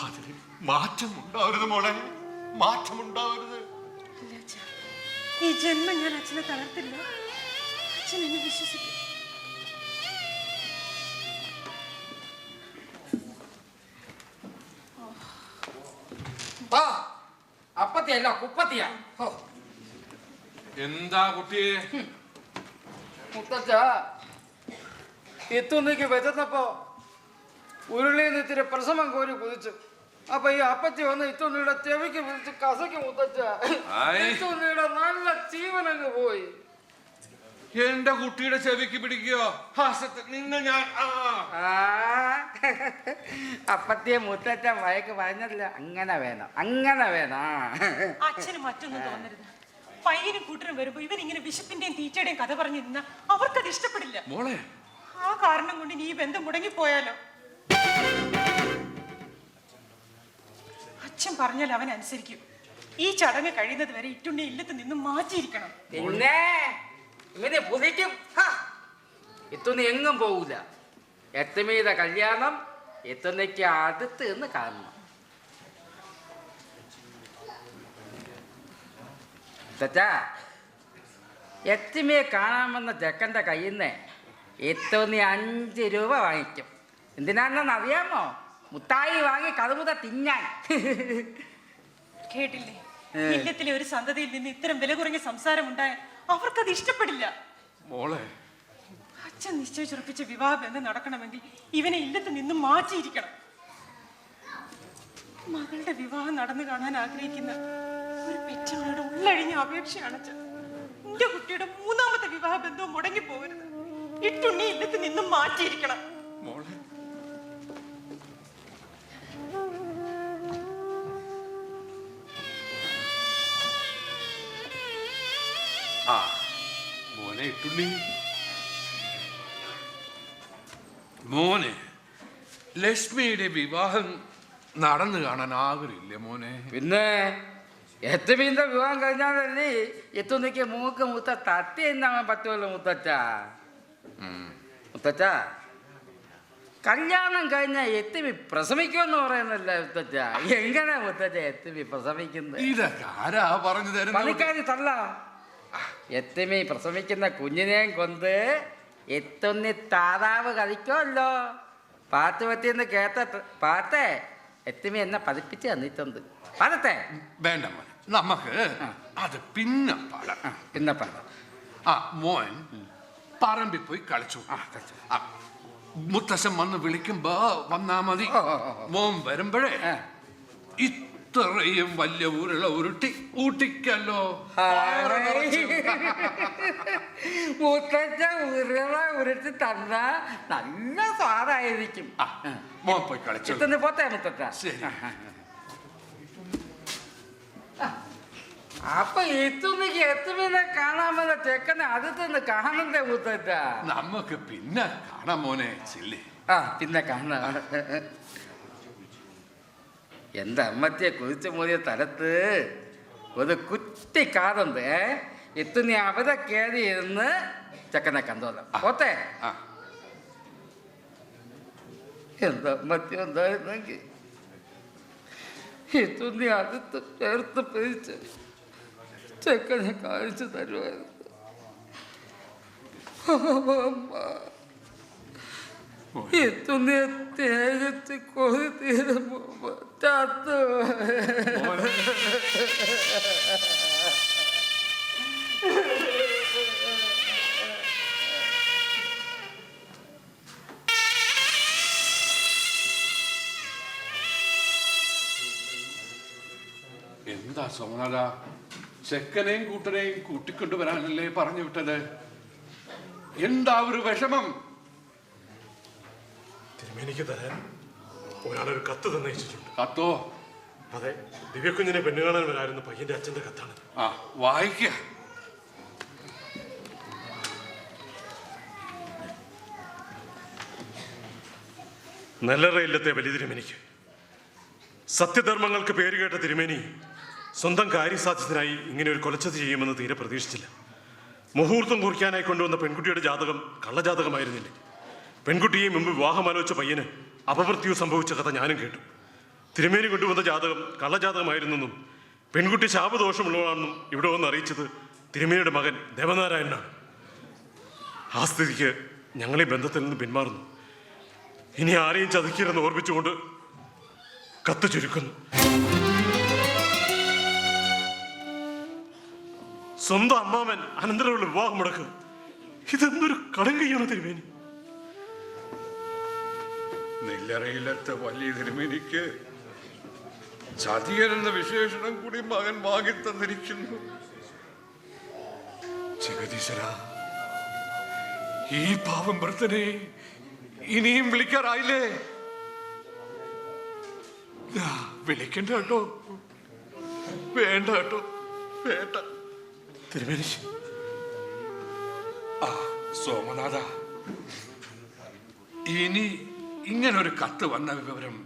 അതിന് മാറ്റം ഉണ്ടാവരുത് മോളെ, മാറ്റമുണ്ടാവരുത്. ഈ ജന്മം ഞാൻ അച്ഛനെ തളർത്തില്ല. അച്ഛൻ എന്നെ വിശ്വസിക്കും. അപ്പത്തിയല്ല കുപ്പത്തിയാ. എന്താ കുട്ടിയെ? മുത്തച്ഛ, ഇത്തുന്നിക്ക് വെച്ചപ്പോ ഉരുളിയിൽ നിന്ന് ഇത്തിരി പ്രസവം കോരി കുതിച്ചു. അപ്പൊ ഈ അപ്പച്ചി വന്ന് ഇത്തുണ്ണിയുടെ ചെവിക്ക് പിടിച്ച് കസക്ക് മുത്തച്ഛ. ഇത്തുണ്ണിയുടെ നല്ല ജീവനങ്ങ് പോയി. എന്റെ കുട്ടിയുടെ ചെവിക്ക് പിടിക്കോ? നിന്നെ ഞാൻ അപ്പത്തിയെ മുത്തച്ഛ വയക്ക് പറഞ്ഞില്ല. അങ്ങനെ വേണം, അങ്ങനെ വേണം. അച്ഛന് മറ്റൊന്നും തോന്നരുത്. പയ്യനും കൂട്ടരും വരുമ്പോ ഇവൻ ഇങ്ങനെ വിശപ്പിന്റെയും തീറ്റയുടെയും കഥ പറഞ്ഞിരുന്ന അവർക്കത് ഇഷ്ടപ്പെടില്ല മോളെ. ആ കാരണം കൊണ്ട് നീ ബന്ധം മുടങ്ങിപ്പോയാലോ? അച്ഛൻ പറഞ്ഞാൽ അവൻ അനുസരിക്കും. ഈ ചടങ്ങ് കഴിയുന്നത് വരെ ഇറ്റുണ്ണി ഇല്ലത്ത് നിന്നും മാറ്റിയിരിക്കണം. പിന്നെ ഇവനെ പുതിക്കും. ഇത്തുണ്ണി എങ്ങും പോകൂല. എത്തുമീത കല്യാണം എത്തുന്നയ്ക്ക് അടുത്ത് എന്ന് കാണണം. എത്തുമയെ കാണാമെന്ന ചെക്കൻ്റെ കയ്യിൽ നിന്ന് എത്തുന്നി 5 രൂപ വാങ്ങിക്കും. എന്തിനാണെന്ന് അറിയാമോ? മുട്ടായി വാങ്ങി കതുമുത തിന്നാൻ. കേട്ടില്ലേ? ഇല്ലത്തിലെ ഒരു സന്തതിയിൽ നിന്ന് ഇത്തരം വില കുറഞ്ഞ സംസാരം ഉണ്ടായ അവർക്കത് ഇഷ്ടപ്പെടില്ല. മോളെ, അച്ഛൻ നിശ്ചയിച്ചുറപ്പിച്ച വിവാഹ ബന്ധം നടക്കണമെങ്കിൽ ഇവനെ ഇല്ലത്ത് നിന്നും മാറ്റിയിരിക്കണം. മകളുടെ വിവാഹം നടന്നു കാണാൻ ആഗ്രഹിക്കുന്ന ഒരു പെറ്റമ്മയുടെ ഉള്ളഴിഞ്ഞ അപേക്ഷയാണ് അച്ഛൻ. എന്റെ കുട്ടിയുടെ മൂന്നാമത്തെ വിവാഹ ബന്ധവും മുടങ്ങി പോകരുത്. ഇട്ടുണ്ണി ഇല്ലത്ത് നിന്നും മാറ്റിയിരിക്കണം. മോളെ, ആ മോനെ ഇട്ടുണ്ണി, മോനെ ലക്ഷ്മിയുടെ വിവാഹം നടന്നു കാണാൻ ആഗ്രഹമില്ലേ മോനെ? പിന്നെ എത്തുമീന്റെ വിവാഹം കഴിഞ്ഞാലല്ലേ എത്തുന്നിക്ക് മൂക്ക് മുത്ത തട്ടി എന്നാൻ പറ്റുമല്ലോ മുത്തച്ഛ. മുത്തച്ഛ, കല്യാണം കഴിഞ്ഞാൽ എത്തുമി പ്രസവിക്കുമെന്ന് പറയുന്നല്ല മുത്തച്ഛ. എങ്ങനെ മുത്തച്ഛ എത്തുമി പ്രസവിക്കുന്നത്? ഇതൊക്കെ ആരാ പറഞ്ഞു തരുന്നത്? പണിക്കാരി തള്ള. എത്തുമി പ്രസവിക്കുന്ന കുഞ്ഞിനെയും കൊണ്ട് എത്തുന്നി താതാവ് കളിക്കുമല്ലോ. പാട്ട് പറ്റിയെന്ന് കേട്ട പാട്ടേ എത്തുമി എന്നെ പതിപ്പിച്ച് തന്നിട്ടുണ്ട്. പാടത്തെ? വേണ്ട മോനെ, നമുക്ക് അത് പിന്നെ പാടാം. പിന്നെ പാടാം. ആ മോൻ പറമ്പിൽ പോയി കളിച്ചു. മുത്തശ്ശൻ വന്ന് വിളിക്കുമ്പോ വന്നാ മതി. മോൻ വരുമ്പോഴേ ഇത്രയും വലിയ ഉരുള ഉരുട്ടി ഊട്ടിക്കല്ലോ. മുത്തച്ഛ ഉരുള ഉരുട്ടി തന്ന നല്ല സ്വാദായിരിക്കും. മോൻ പോയി കളിച്ചു. ഇത്തന്നെ പോട്ടെ മുത്തച്ഛ. ശരി. അപ്പൊ എത്തുന്നിക്ക് എത്തുമീനെ കാണാമെന്ന ചെക്കനെ അടുത്തുനിന്ന് കാണണ്ടേ മുത്തച്ഛ? നമുക്ക് പിന്നെ കാണാം മോനെ. ചില്ലി. പിന്നെ കാണാം. എന്റെ അമ്മത്തെ കുതിച്ചു മൂടിയ തലത്ത് ഒരു കുറ്റി കാതുണ്ട്. എത്തുന്നി അവിടെ കയറി ഇരുന്ന് ചെക്കനെ കണ്ടോളാം. പോട്ടെ. എന്താ അമ്മത്തെ ഉണ്ടായിരുന്നെങ്കിൽ എത്തുന്നി അടുത്ത് ചേർത്ത് പിടിച്ച് ചെക്കനെ കാണിച്ചു തരുമായിരുന്നു. എത്തുന്നിയെ തേജത്ത് കൊതി തീരുമ്പോ ചത്തു. എന്താ സോമനാഥ, ചെക്കനെയും കൂട്ടനെയും കൂട്ടിക്കൊണ്ടുവരാനല്ലേ പറഞ്ഞു വിട്ടത്? എന്താ ഒരു വിഷമം? തിരുമേനിക്ക് തരാൻ ഒരാളൊരു കത്ത് തന്നയച്ചിട്ടുണ്ട്. കത്തോ? അതെ, ദിവ്യക്കുഞ്ഞിനെ പെണ്ണു കാണാൻ വരാറുന്ന പയ്യന്റെ അച്ഛന്റെ കത്താണ്. വായിക്ക. നെല്ലറ ഇല്ലത്തെ വലിയ തിരുമേനിക്ക്. സത്യധർമ്മങ്ങൾക്ക് പേരുകേട്ട തിരുമേനി സ്വന്തം കാര്യസാധ്യത്തിനായി ഇങ്ങനെ ഒരു കൊലച്ചതി ചെയ്യുമെന്ന് തീരെ പ്രതീക്ഷിച്ചില്ല. മുഹൂർത്തം കുറിക്കാനായി കൊണ്ടുവന്ന പെൺകുട്ടിയുടെ ജാതകം കള്ളജാതകമായിരുന്നില്ലേ? പെൺകുട്ടിയെ മുമ്പ് വിവാഹമാലോചിച്ച പയ്യന് അപമൃത്യു സംഭവിച്ച കഥ ഞാനും കേട്ടു. തിരുമേനി കൊണ്ടുവന്ന ജാതകം കള്ളജാതകമായിരുന്നെന്നും പെൺകുട്ടി ശാപദോഷമുള്ളതാണെന്നും ഇവിടെ വന്ന് അറിയിച്ചത് തിരുമേനിയുടെ മകൻ ദേവനാരായണനാണ്. ആ സ്ഥിതിക്ക് ഞങ്ങളീ ബന്ധത്തിൽ നിന്ന് പിന്മാറുന്നു. ഇനി ആരെയും ചതിക്കരുതെന്ന് ഓർമ്മിച്ചുകൊണ്ട് കത്ത് ചുരുക്കുന്നു. സ്വന്തം അമ്മാമൻ അനന്തരമുള്ള വിവാഹം മുടക്കുക, ഇതെന്തൊരു കടങ്കയാണ് തിരുമേനി. നെല്ലറയിലത്തെ വലിയ തിരുമേനിക്ക് ചതിയൻ എന്ന വിശേഷണം കൂടി മകൻ വാങ്ങി തന്നിരിക്കുന്നു. ജഗദീശ്വര, ഈ പാവം ഭർത്തനെ ഇനിയും വിളിക്കാറായില്ലേ? വിളിക്കണ്ട കേട്ടോ, വേണ്ട കേട്ടോ, വേണ്ട. തിരുമേനി. സോമനാഥ, ഇനി ഇങ്ങനൊരു കത്ത് വന്ന വിവരം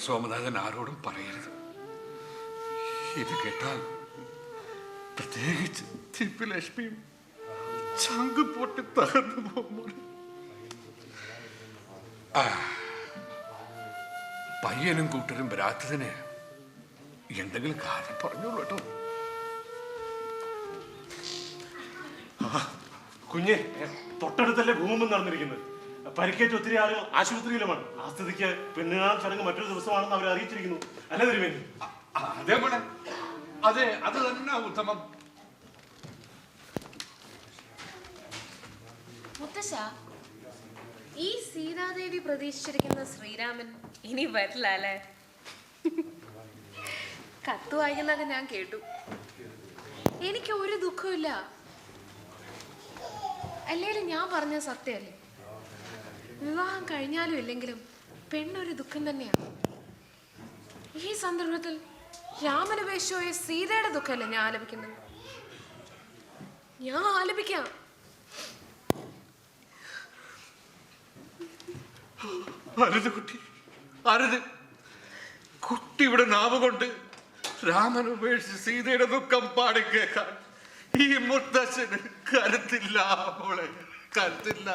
സോമനാഥൻ ആരോടും പറയരുത്. ഇത് കേട്ടാൽ പ്രത്യേകിച്ച് ദിവ്യലക്ഷ്മിയും ചങ്ക് പൊട്ടി തകർന്നു പോകുമ്പോൾ പയ്യനും കൂട്ടരും വരാത്തതിന് എന്തെങ്കിലും കാര്യം പറഞ്ഞോളൂ കേട്ടോ. കുഞ്ഞെ, തൊട്ടടുത്തല്ലേ ഭൂമി നടന്നിരിക്കുന്നത്. പരിക്കേറ്റ ഒത്തിരി ആളുകൾ ആശുപത്രിയിലുമാണ്. ആ സ്ഥിതിക്ക് പെണ്ണുകാണൽ ചടങ്ങ് മറ്റൊരു ദിവസമാണെന്ന് അവർ അറിയിച്ചിരിക്കുന്നു. അല്ല തിരുമേനി? അതേ മോളെ, അതെ, അത് തന്നെ ഉത്തമം. മുത്തശ്ശ, ഈ സീതാദേവി പ്രതീക്ഷിച്ചിരിക്കുന്ന ശ്രീരാമൻ ഇനി വരില്ല അല്ലേ? കത്ത് വായിക്കുന്നതൊക്കെ ഞാൻ കേട്ടു. എനിക്ക് ഒരു ദുഃഖമില്ല. അല്ലേലും ഞാൻ പറഞ്ഞ സത്യമല്ലേ? വിവാഹം കഴിഞ്ഞാലും ഇല്ലെങ്കിലും പെണ്ണൊരു ദുഃഖം തന്നെയാണ്. ഈ സന്ദർഭത്തിൽ രാമനപേക്ഷയോയെ സീതയുടെ ദുഃഖമല്ല ഞാൻ ആലപിക്കുന്നത്. ഞാൻ ആലപിക്കാം. അരുത് കുട്ടി, അരുത്. കുട്ടി ഇവിടെ നാവ് കൊണ്ട് രാമൻ ഉപേക്ഷിച്ച് സീതയുടെ ദുഃഖം പാടി കേൾക്കാൻ ഈ മുത്തച്ഛന് കരുത്തില്ല മോളെ, കരുത്തില്ല.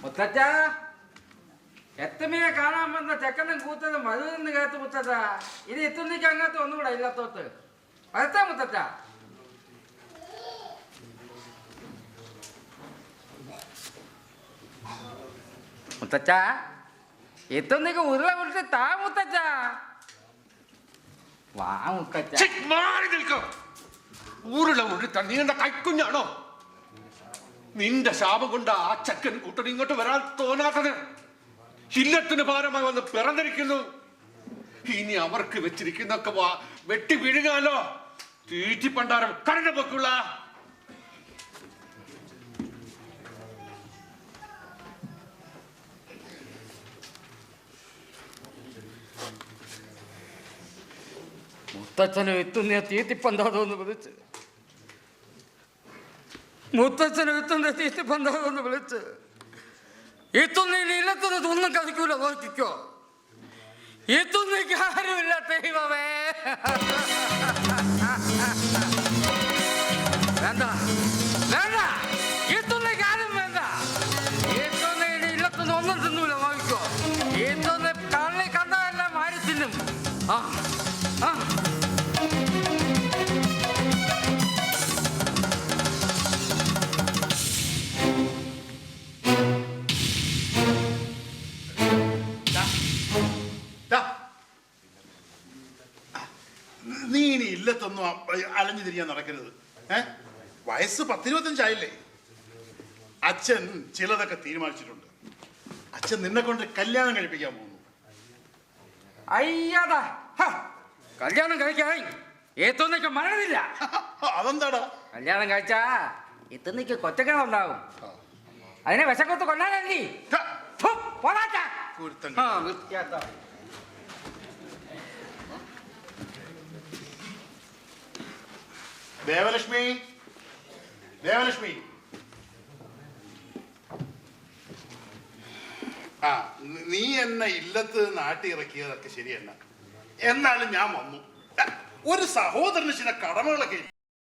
മുത്തച്ഛ, എത്തമയെ കാണാൻ വന്ന ചെക്കനും കൂത്തത് മധു നിന്ന് കേട്ട് മുത്തച്ഛ. ഇത് എത്തുന്നിക്ക് അങ്ങനത്തെ ഒന്നുകൂടെ ഇല്ലാത്തോട്ട് വരത്താ മുത്തച്ഛ. മുത്തച്ഛ, എത്തുന്നിക്ക് ഉരുള ഉരുട്ടി താ മുത്തച്ഛ. വാ മുത്തച്ഛ. ഛി, മാറി നിൽക്കും. ഊരുള്ള ഉരുട്ടാൻ നീ എന്താ കൈക്കുഞ്ഞാണോ? നിന്റെ ശാപം കൊണ്ട് ആ ചക്കൻ കൂട്ടൻ ഇങ്ങോട്ട് വരാൻ തോന്നാത്തത്. ഇല്ലത്തിന് ഭാരമായി വന്ന് പിറന്നിരിക്കുന്നു. ഇനി അവർക്ക് വെച്ചിരിക്കുന്നൊക്കെ വെട്ടി വീഴുകാലോ. തീറ്റി പണ്ടാരം കരണ്ട് പൊക്കുള്ള. മുത്തച്ഛനും എത്തുന്ന തീറ്റിപ്പന്താതോന്ന് വിളിച്ച്, മുത്തച്ഛനും എത്തുന്ന തീറ്റിപ്പന്താതോന്ന് വിളിച്ച്, എത്തുന്ന ഇല്ലത്തുന്നത് ഒന്നും കളിക്കൂല. നോക്കിക്കോ, എത്തുന്നേക്ക് ആരുമില്ല ദൈവമേ. വേണ്ട വേണ്ട, എത്തുന്നേക്ക് ആരും വേണ്ട. എത്തുന്ന ഇല്ലത്തുനിന്ന് ഒന്നും തിന്നൂല. നോക്കിക്കോ, എത്തുന്ന കള്ളി കണ്ടതെല്ലാം മാറി തിന്നും. ആ ആ നീ ഇനി ഇല്ലത്തൊന്നും അലഞ്ഞു തിരിയാൻ നടക്കരുത്. വയസ്സ് 10-25 അച്ഛൻ ചിലതൊക്കെ തീരുമാനിച്ചിട്ടുണ്ട്. അച്ഛൻ നിന്നെ കൊണ്ട് കല്യാണം കഴിപ്പിക്കാൻ പോകുന്നു. അയ്യടാ, കല്യാണം കഴിക്കാൻ ഏത്തോന്നേക്ക് മറന്നില്ല. അതെന്താടാ? കല്യാണം കഴിച്ചാ എത്തുന്നേക്ക് കൊച്ചക്കണുണ്ടാവും. അതിനെ വിശക്കൊത്ത് കൊണ്ടാലേ ദേവലക്ഷ്മി, ദേവലക്ഷ്മി. നീ എന്നെ ഇല്ലത്ത് നാട്ടി ഇറക്കിയതൊക്കെ ശരിയല്ല. എന്നാലും ഞാൻ വന്നു. ഒരു സഹോദരന് ചില കടമകളൊക്കെ